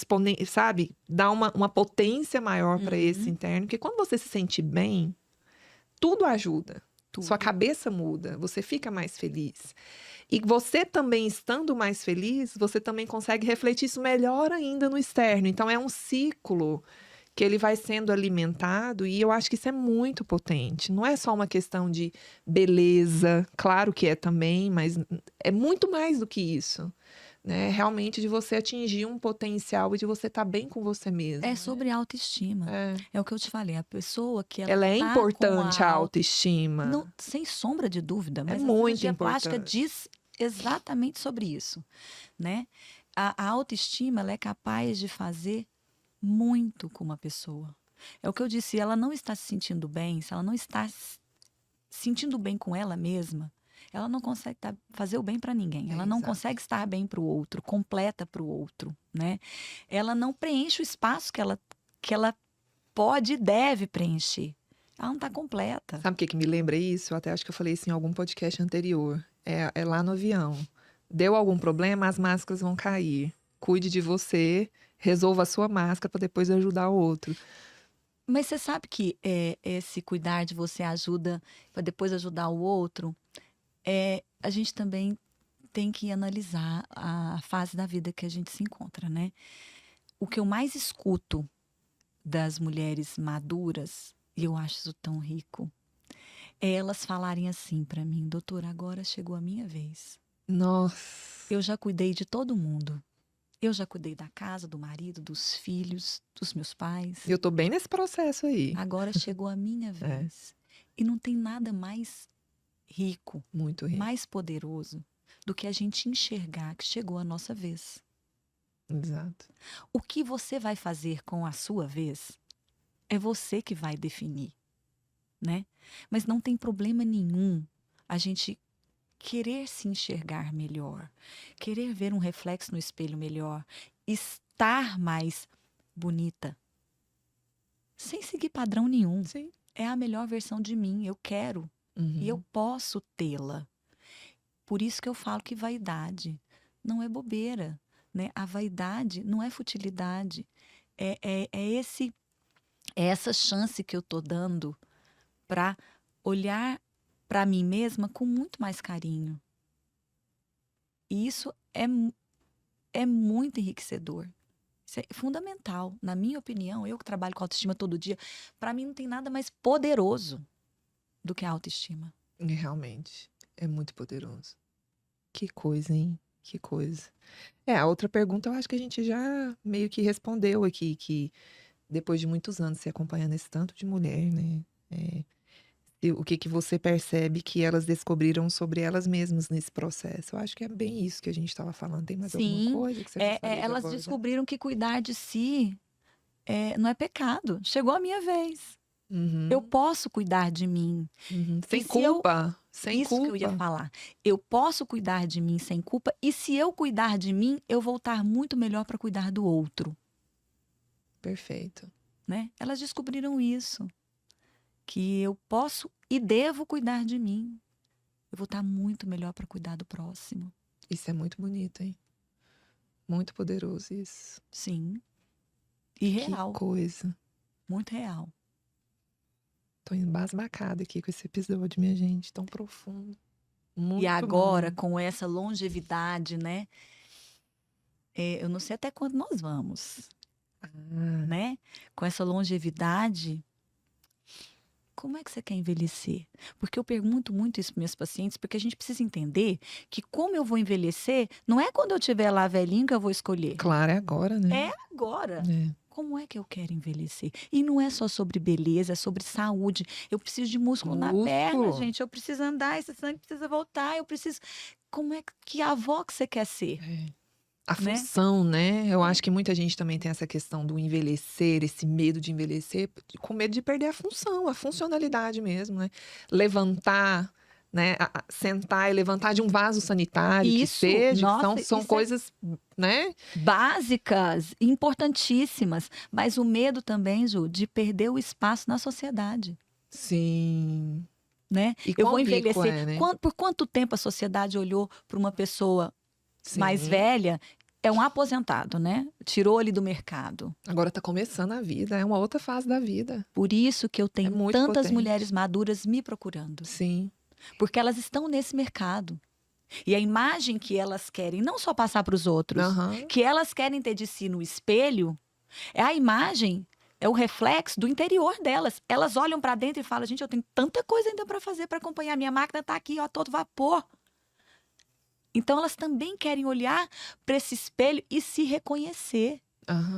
sabe, dá uma potência maior para esse interno, porque quando você se sente bem, tudo ajuda. Sua cabeça muda, você fica mais feliz. E você também estando mais feliz, você também consegue refletir isso melhor ainda no externo. Então, é um ciclo que ele vai sendo alimentado e eu acho que isso é muito potente. Não é só uma questão de beleza, claro que é também, mas é muito mais do que isso. Né? Realmente de você atingir um potencial e de você estar bem com você mesmo. É sobre autoestima. É o que eu te falei, a pessoa que ela é importante, a autoestima. Não, sem sombra de dúvida, mas é muito importante. A plástica diz exatamente sobre isso, né? A autoestima, ela é capaz de fazer muito com uma pessoa. É o que eu disse, ela não está se sentindo bem, se ela não está se sentindo bem com ela mesma, ela não consegue fazer o bem para ninguém. Ela não consegue estar bem para o outro, completa para o outro, né? Ela não preenche o espaço que ela pode e deve preencher. Ela não está completa. Sabe o que me lembra isso? Eu até acho que eu falei isso em algum podcast anterior. É lá no avião. Deu algum problema, as máscaras vão cair. Cuide de você, resolva a sua máscara para depois ajudar o outro. Mas você sabe que esse cuidar de você ajuda para depois ajudar o outro? A gente também tem que analisar a fase da vida que a gente se encontra, né? O que eu mais escuto das mulheres maduras, e eu acho isso tão rico, é elas falarem assim pra mim: doutora, agora chegou a minha vez. Nossa. Eu já cuidei de todo mundo. Eu já cuidei da casa, do marido, dos filhos, dos meus pais. Eu tô bem nesse processo aí. Agora chegou a minha vez. E não tem nada mais rico, Muito rico. mais poderoso do que a gente enxergar que chegou a nossa vez. Exato. O que você vai fazer com a sua vez é você que vai definir, né? Mas não tem problema nenhum a gente querer se enxergar melhor, querer ver um reflexo no espelho melhor, estar mais bonita, sem seguir padrão nenhum. Sim. É a melhor versão de mim, eu quero. E eu posso tê-la. Por isso que eu falo que vaidade não é bobeira, né? A vaidade não é futilidade. É essa chance que eu tô dando para olhar para mim mesma com muito mais carinho. E isso é muito enriquecedor. Isso é fundamental. Na minha opinião, eu que trabalho com autoestima todo dia, para mim não tem nada mais poderoso do que a autoestima. Realmente. É muito poderoso. Que coisa, hein? Que coisa. A outra pergunta eu acho que a gente já meio que respondeu aqui, que depois de muitos anos se acompanhando esse tanto de mulher, né? O que você percebe que elas descobriram sobre elas mesmas nesse processo? Eu acho que é bem isso que a gente estava falando. Tem mais alguma Sim, coisa que você gostaria de elas abordar? descobriram que cuidar de si não é pecado. Chegou a minha vez. Eu posso cuidar de mim. Sem E se eu- culpa. Sem Isso que eu ia culpa. falar. Eu posso cuidar de mim sem culpa. E se eu cuidar de mim, eu vou estar muito melhor para cuidar do outro, Perfeito. né? Elas descobriram isso. Que eu posso e devo cuidar de mim. Eu vou estar muito melhor para cuidar do próximo. Isso é muito bonito, hein? Muito poderoso isso. Sim. E real. Que coisa. Muito real. Tô embasbacada aqui com esse episódio, minha gente. Tão profundo. Muito E agora, bom. com essa longevidade, né? Eu não sei até quando nós vamos, né? Com essa longevidade, como é que você quer envelhecer? Porque eu pergunto muito isso para minhas pacientes, porque a gente precisa entender que como eu vou envelhecer, não é quando eu estiver lá velhinho que eu vou escolher. Claro, é agora, né? É agora. É. Como é que eu quero envelhecer? E não é só sobre beleza, é sobre saúde. Eu preciso de músculo na perna, gente. Eu preciso andar, esse sangue precisa voltar. Eu preciso. Como é que avó que você quer ser? A função, né? Eu acho que muita gente também tem essa questão do envelhecer, esse medo de envelhecer, com medo de perder a função, a funcionalidade mesmo, né? Levantar, né? Sentar e levantar de um vaso sanitário, que Isso, seja, nossa, são isso coisas, né? básicas, importantíssimas. Mas o medo também, Ju, de perder o espaço na sociedade. Sim. Né? E Eu quão vou rico envelhecer. é, né? Por quanto tempo a sociedade olhou para uma pessoa mais Sim. velha? É um aposentado, né? Tirou ele do mercado. Agora tá começando a vida, é uma outra fase da vida. Por isso que eu tenho muito tantas potente. mulheres maduras me procurando. Sim. Porque elas estão nesse mercado. E a imagem que elas querem não só passar para os outros, que elas querem ter de si no espelho, é a imagem, é o reflexo do interior delas. Elas olham para dentro e falam: gente, eu tenho tanta coisa ainda para fazer, para acompanhar. Minha máquina está aqui, ó, a todo vapor. Então elas também querem olhar para esse espelho e se reconhecer.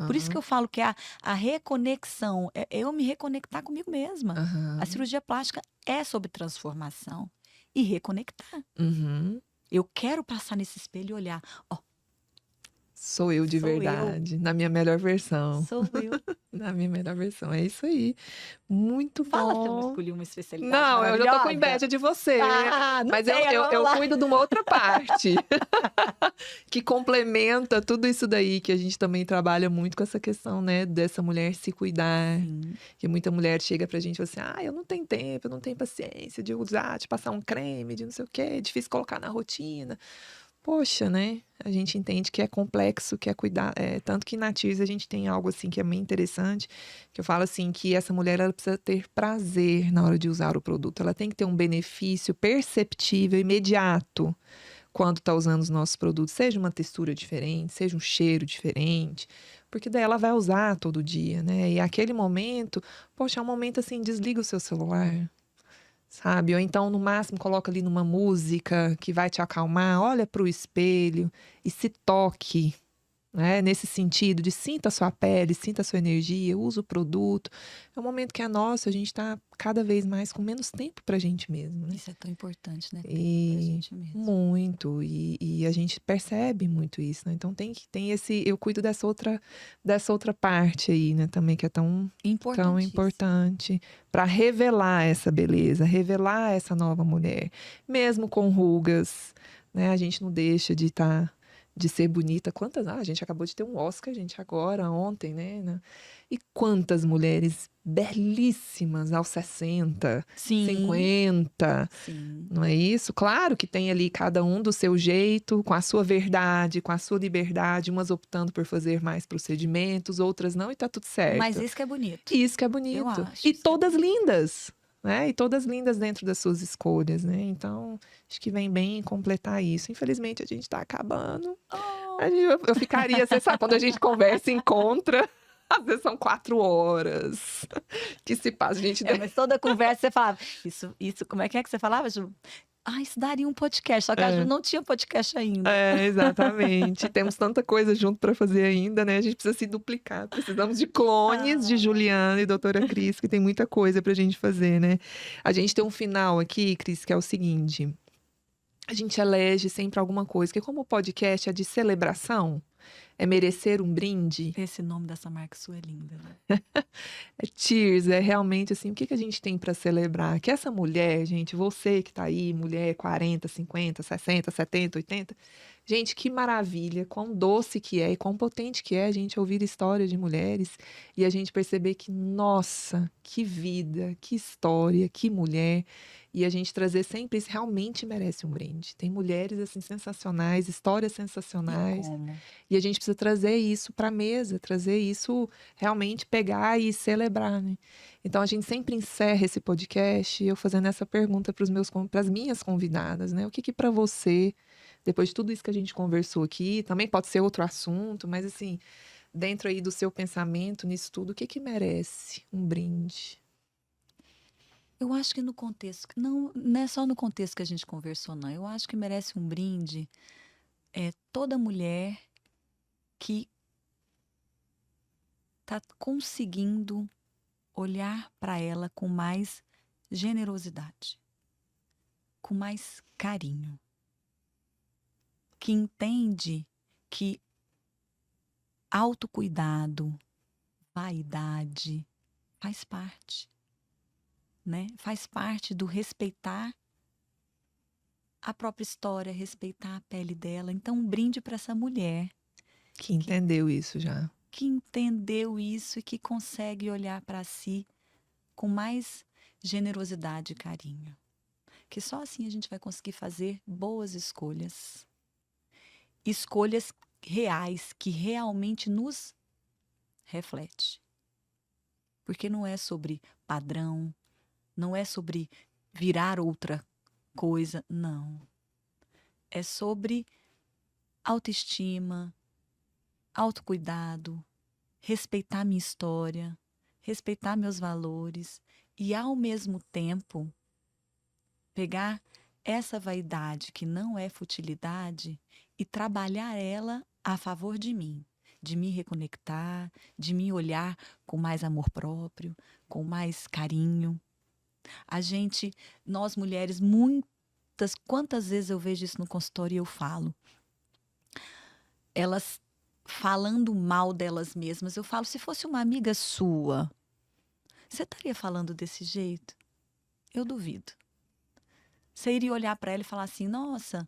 Por isso que eu falo que a reconexão é eu me reconectar comigo mesma. A cirurgia plástica é sobre transformação e reconectar. Eu quero passar nesse espelho e olhar, ó. Sou eu de verdade, na minha melhor versão. Sou eu. Na minha melhor versão, é isso aí. Muito bom. Fala se eu não escolhi uma especialidade Não, eu já tô com maravilhosa. inveja de você. Não Mas tem, eu cuido de uma outra parte que complementa tudo isso daí, que a gente também trabalha muito com essa questão, né, dessa mulher se cuidar. Sim. Que muita mulher chega pra gente e fala assim: eu não tenho tempo, eu não tenho paciência de usar, de passar um creme, de não sei o quê, é difícil colocar na rotina. Poxa, né? A gente entende que é complexo, que é cuidar. Tanto que na Tears a gente tem algo assim que é muito interessante, que eu falo assim, que essa mulher ela precisa ter prazer na hora de usar o produto. Ela tem que ter um benefício perceptível, imediato. quando tá usando os nossos produtos, seja uma textura diferente, seja um cheiro diferente, porque daí ela vai usar todo dia, né? E aquele momento, poxa, é um momento assim, desliga o seu celular, sabe? Ou então, no máximo, coloca ali numa música que vai te acalmar, olha pro espelho e se toque, né? Nesse sentido de sinta a sua pele, sinta a sua energia, usa o produto. É um momento que é nosso, a gente está cada vez mais com menos tempo para a gente mesmo, né? Isso é tão importante, né? Tempo pra E gente mesmo. muito, e a gente percebe muito isso, né? Então tem esse, eu cuido dessa outra parte aí, né? Também que é tão Importantíssimo. importante para revelar essa beleza, revelar essa nova mulher, mesmo com rugas, né? A gente não deixa de ser bonita. A gente acabou de ter um Oscar, gente, agora, ontem, né? E quantas mulheres belíssimas aos 60, Sim, 50, sim. não é isso? Claro que tem ali cada um do seu jeito, com a sua verdade, com a sua liberdade, umas optando por fazer mais procedimentos, outras não, e tá tudo certo. Mas isso que é bonito. Isso que é Eu bonito. acho. E isso que é todas bonito. lindas, né? E todas lindas dentro das suas escolhas, né? Então, acho que vem bem completar isso. Infelizmente, a gente tá acabando. Oh, Eu ficaria, você sabe, quando a gente conversa e encontra, às vezes são 4 horas que se passa, a gente. mas toda conversa você falava, isso, como é que você falava, Ju? Ah, isso daria um podcast, só que a Ju não tinha podcast ainda. Exatamente. Temos tanta coisa junto para fazer ainda, né? A gente precisa se duplicar. Precisamos de clones de Juliana e doutora Cris, que tem muita coisa pra gente fazer, né? A gente tem um final aqui, Cris, que é o seguinte. A gente elege sempre alguma coisa, que como o podcast é de celebração, é merecer um brinde, Esse nome dessa marca sua é linda, né? é cheers, é realmente assim, o que que a gente tem para celebrar? Que essa mulher, gente, você que tá aí, mulher 40, 50, 60, 70, 80, gente, que maravilha, quão doce que é e quão potente que é a gente ouvir histórias de mulheres e a gente perceber que, nossa, que vida, que história, que mulher. E a gente trazer sempre isso realmente merece um brinde. Tem mulheres assim sensacionais, histórias E sensacionais. como? E a gente precisa trazer isso para a mesa, trazer isso realmente pegar e celebrar, né? Então a gente sempre encerra esse podcast eu fazendo essa pergunta para as minhas convidadas, né? O que para você, depois de tudo isso que a gente conversou aqui, também pode ser outro assunto, mas assim, dentro aí do seu pensamento nisso tudo, o que que merece um brinde? Eu acho que no contexto, não é só no contexto que a gente conversou, não. Eu acho que merece um brinde toda mulher que está conseguindo olhar para ela com mais generosidade, com mais carinho, que entende que autocuidado, vaidade faz parte, né? Faz parte do respeitar a própria história, respeitar a pele dela. Então, um brinde para essa mulher Que entendeu isso já. que entendeu isso e que consegue olhar para si com mais generosidade e carinho. Que só assim a gente vai conseguir fazer boas escolhas. Escolhas reais, que realmente nos reflete. Porque não é sobre padrão, não é sobre virar outra coisa, não. É sobre autoestima, autocuidado, respeitar minha história, respeitar meus valores e, ao mesmo tempo, pegar essa vaidade que não é futilidade e trabalhar ela a favor de me reconectar, de me olhar com mais amor próprio, com mais carinho. Nós mulheres, quantas vezes eu vejo isso no consultório e eu falo, elas falando mal delas mesmas, eu falo, se fosse uma amiga sua, você estaria falando desse jeito? Eu duvido. Você iria olhar para ela e falar assim, nossa,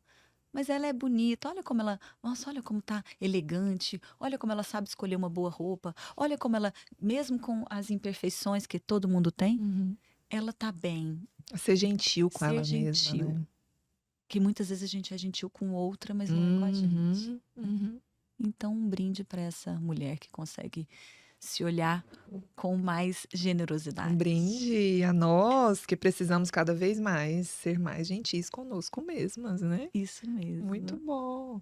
mas ela é bonita, nossa, olha como tá elegante, olha como ela sabe escolher uma boa roupa, olha como ela, mesmo com as imperfeições que todo mundo tem, ela tá bem. Ser gentil com Ser ela mesma, gentil. né? Que muitas vezes a gente é gentil com outra, mas não é com a gente. Uhum. Então, um brinde para essa mulher que consegue se olhar com mais generosidade. Um brinde a nós que precisamos cada vez mais ser mais gentis conosco mesmas, né? Isso mesmo. Muito bom.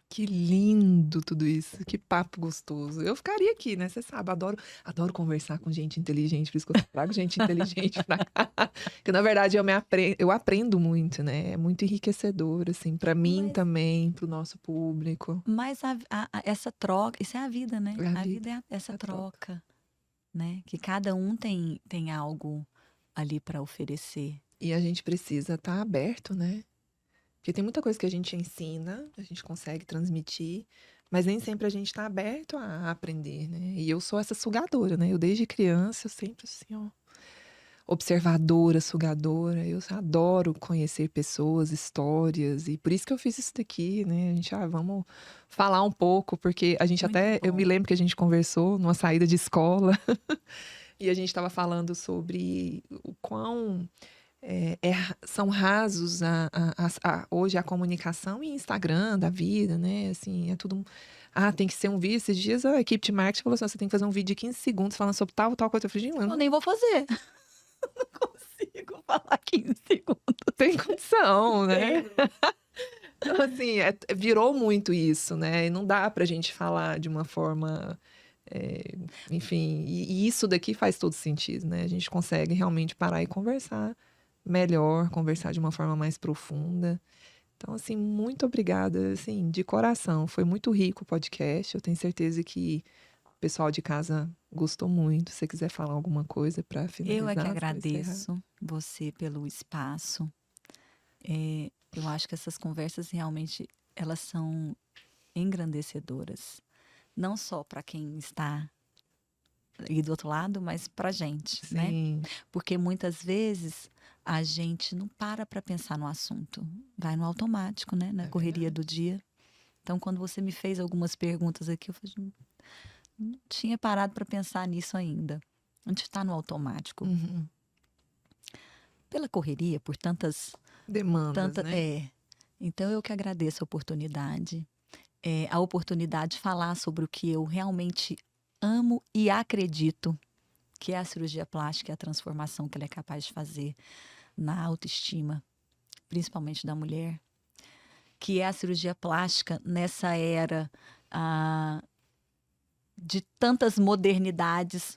Que lindo tudo isso, que papo gostoso. Eu ficaria aqui, né? Você sabe, adoro conversar com gente inteligente, por isso que eu trago gente inteligente pra cá. Porque, na verdade, eu aprendo muito, né? É muito enriquecedor, assim, pra mim também, pro nosso público. Mas essa troca, isso é a vida, né? É a A vida, vida é essa a troca. troca, né? Que cada um tem algo ali para oferecer. E a gente precisa estar aberto, né? Porque tem muita coisa que a gente ensina, a gente consegue transmitir, mas nem sempre a gente está aberto a aprender, né? E eu sou essa sugadora, né? Eu desde criança, eu sempre assim, ó, observadora, sugadora. Eu adoro conhecer pessoas, histórias, e por isso que eu fiz isso daqui, né? A gente, vamos falar um pouco, porque a gente Muito eu me bom. lembro que a gente conversou numa saída de escola, e a gente estava falando sobre o quão são rasos hoje a comunicação e Instagram da vida, né? Assim, é tudo. Tem que ser um vídeo. Esses dias a equipe de marketing falou assim: você tem que fazer um vídeo de 15 segundos falando sobre tal coisa. Eu falei, gente, Eu nem vou fazer. Não consigo falar 15 segundos. tem condição, né? Então, assim, virou muito isso, né? E não dá pra gente falar de uma forma. Enfim, e isso daqui faz todo sentido, né? A gente consegue realmente parar e conversar melhor, conversar de uma forma mais profunda. Então, assim, muito obrigada, assim, de coração. Foi muito rico o podcast. Eu tenho certeza que o pessoal de casa gostou muito. Se você quiser falar alguma coisa para finalizar. Eu é que pra agradeço você pelo espaço. Eu acho que essas conversas realmente elas são engrandecedoras. Não só para quem está aí do outro lado, mas para a gente, né? Sim. Porque muitas vezes a gente não para pensar no assunto. Vai no automático, né? Na correria do dia. Então, quando você me fez algumas perguntas aqui, eu falei, não tinha parado para pensar nisso ainda. A gente está no automático. Uhum. Pela correria, por tantas Demandas, né? Então, eu que agradeço a oportunidade. A oportunidade de falar sobre o que eu realmente amo e acredito, que é a cirurgia plástica e a transformação que ela é capaz de fazer na autoestima, principalmente da mulher, que é a cirurgia plástica nessa era de tantas modernidades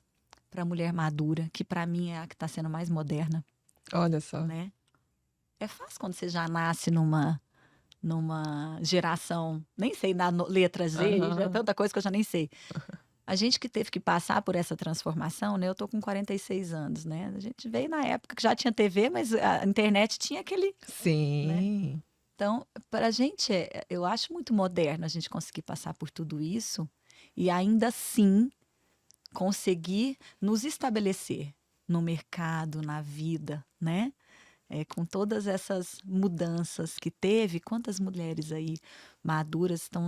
para a mulher madura, que para mim é a que está sendo mais moderna. Olha só. Né? É fácil quando você já nasce numa geração, nem sei na letra Z, já é tanta coisa que eu já nem sei. A gente que teve que passar por essa transformação, né? Eu tô com 46 anos, né? A gente veio na época que já tinha TV, mas a internet tinha aquele... Sim. Né? Então, para a gente, eu acho muito moderno a gente conseguir passar por tudo isso e ainda assim conseguir nos estabelecer no mercado, na vida, né? Com todas essas mudanças que teve, quantas mulheres aí maduras estão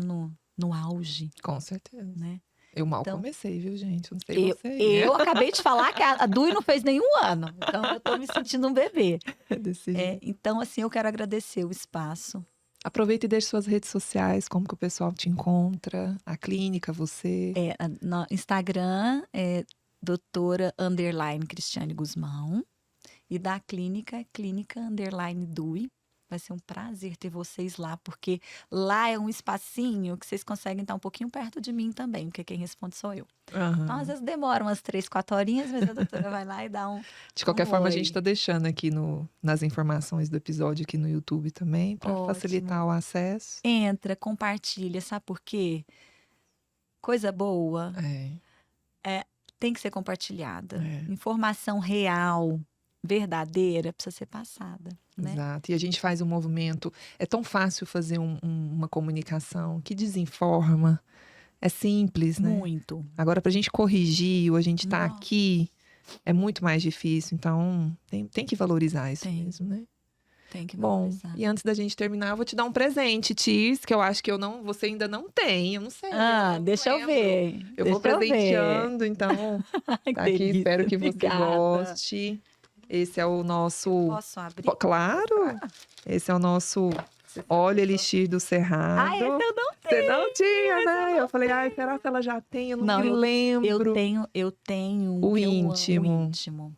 no auge? Com certeza. Né? Eu mal comecei, viu, gente? Eu não sei você. Eu acabei de falar que a Dui não fez nenhum ano. Então, eu tô me sentindo um bebê. Então, assim, eu quero agradecer o espaço. Aproveita e deixe suas redes sociais, como que o pessoal te encontra, a clínica, você. No Instagram é doutora_Cristiane Guzmão. E da clínica é clínica_Dui. Vai ser um prazer ter vocês lá, porque lá é um espacinho que vocês conseguem estar um pouquinho perto de mim também, porque quem responde sou eu. Então, às vezes demora umas 3, 4 horinhas, mas a doutora vai lá e dá um... De qualquer forma, a gente está deixando aqui nas informações do episódio aqui no YouTube também, para facilitar o acesso. Entra, compartilha, sabe por quê? Coisa boa tem que ser compartilhada. Informação real, verdadeira, precisa ser passada. Né? Exato. E a gente faz um movimento. É tão fácil fazer uma comunicação que desinforma. É simples, né? Muito. Agora, para a gente corrigir ou a gente tá aqui, é muito mais difícil. Então, tem que valorizar isso mesmo, né? Tem que valorizar. Bom, e antes da gente terminar, eu vou te dar um presente, Tis, que eu acho que você ainda não tem. Eu não sei. Deixa eu ver. Eu vou presenteando, então. Tá aqui, espero que você goste. Esse é o nosso... Posso abrir? Claro! Esse é o nosso Óleo Elixir do Cerrado. Esse eu não Você não tinha, né? Eu falei, ai, será que ela já tem? Eu não me lembro. Eu tenho O que íntimo. o íntimo.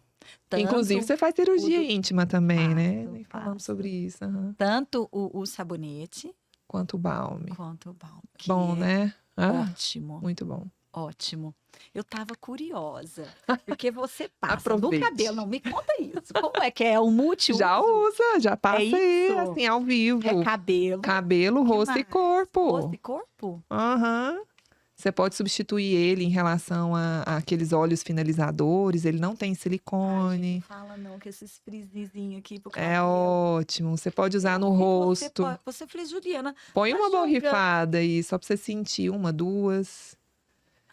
Inclusive, você faz cirurgia íntima também, né? Nem falamos faço. sobre isso. Tanto o sabonete Quanto o balme. quanto o balme. Que Bom, é né? ótimo. Muito bom. Ótimo. Eu tava curiosa, porque você passa no Aproveite. cabelo. Não, me conta isso. Como é que é o multiuso? Já usa, já passa aí, isso? assim, ao vivo. É cabelo, Cabelo, rosto e mais? corpo. rosto e corpo? Aham. Você pode substituir ele em relação a aqueles óleos finalizadores, ele não tem Ai, gente, não silicone. fala não, que esses frisezinhos aqui pro É cabelo. ótimo. Você pode usar no E rosto. Você fez, Juliana. Põe tá uma jogando- borrifada aí, só pra você sentir uma, duas.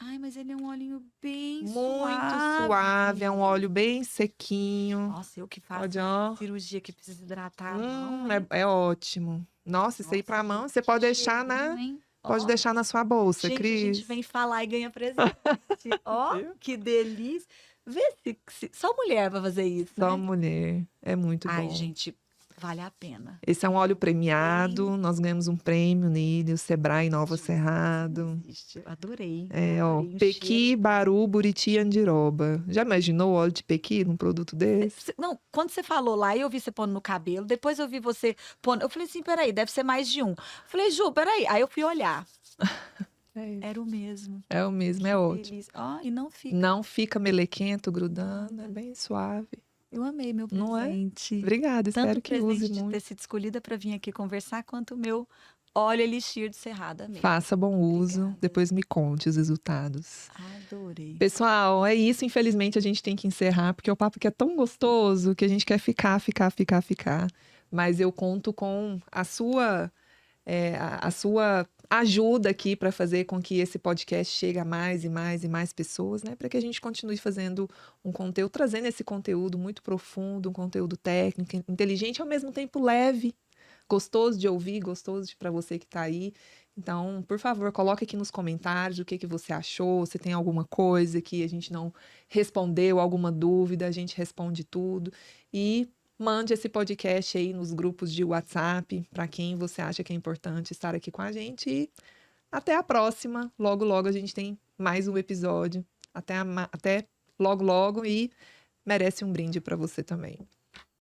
Ai, mas ele é um olhinho bem Muito suave. suave, é um óleo bem sequinho. Nossa, eu que faço Pode, ó. cirurgia que precisa hidratar a mão, hein? É ótimo. Nossa, isso aí pra Nossa, mão, gente, você pode que deixar cheirinho, hein? pode Ó, deixar na sua bolsa, gente, a gente Cris. vem falar e ganha presente. Ó, Viu? que delícia. Vê se só mulher vai fazer isso, Só né? mulher. É muito Ai, bom. gente, vale a pena. Esse é um óleo premiado, nós ganhamos um prêmio nele, o Sebrae Nova Gente, Cerrado. não existe. Eu adorei. É, ó, Adorei o Pequi, cheiro. Baru, Buriti e Andiroba. Já imaginou o óleo de Pequi num produto desse? Não, quando você falou lá, eu vi você pondo no cabelo, depois eu vi você pondo. Eu falei assim, peraí, deve ser mais de um. Falei, Ju, peraí. Aí eu fui olhar. Era o mesmo. É o mesmo, é Que ótimo. delícia. Ó, e não fica. Não fica melequento, grudando, é bem suave. Eu amei meu Não é? presente. Obrigada, Tanto espero o que presente use de muito. ter sido escolhida para vir aqui conversar, quanto o meu óleo Elixir de Cerrado. Amei. Faça bom uso, Obrigada. depois me conte os resultados. Adorei. Pessoal, é isso. Infelizmente, a gente tem que encerrar, porque o papo aqui é tão gostoso que a gente quer ficar. Mas eu conto com a sua ajuda aqui para fazer com que esse podcast chegue a mais e mais e mais pessoas, né? Para que a gente continue fazendo um conteúdo, trazendo esse conteúdo muito profundo, um conteúdo técnico, inteligente, e ao mesmo tempo leve, gostoso de ouvir, gostoso para você que está aí. Então, por favor, coloque aqui nos comentários o que você achou, se tem alguma coisa que a gente não respondeu, alguma dúvida, a gente responde tudo. E mande esse podcast aí nos grupos de WhatsApp para quem você acha que é importante estar aqui com a gente. E até a próxima. Logo, logo a gente tem mais um episódio. Até logo, logo. E merece um brinde para você também.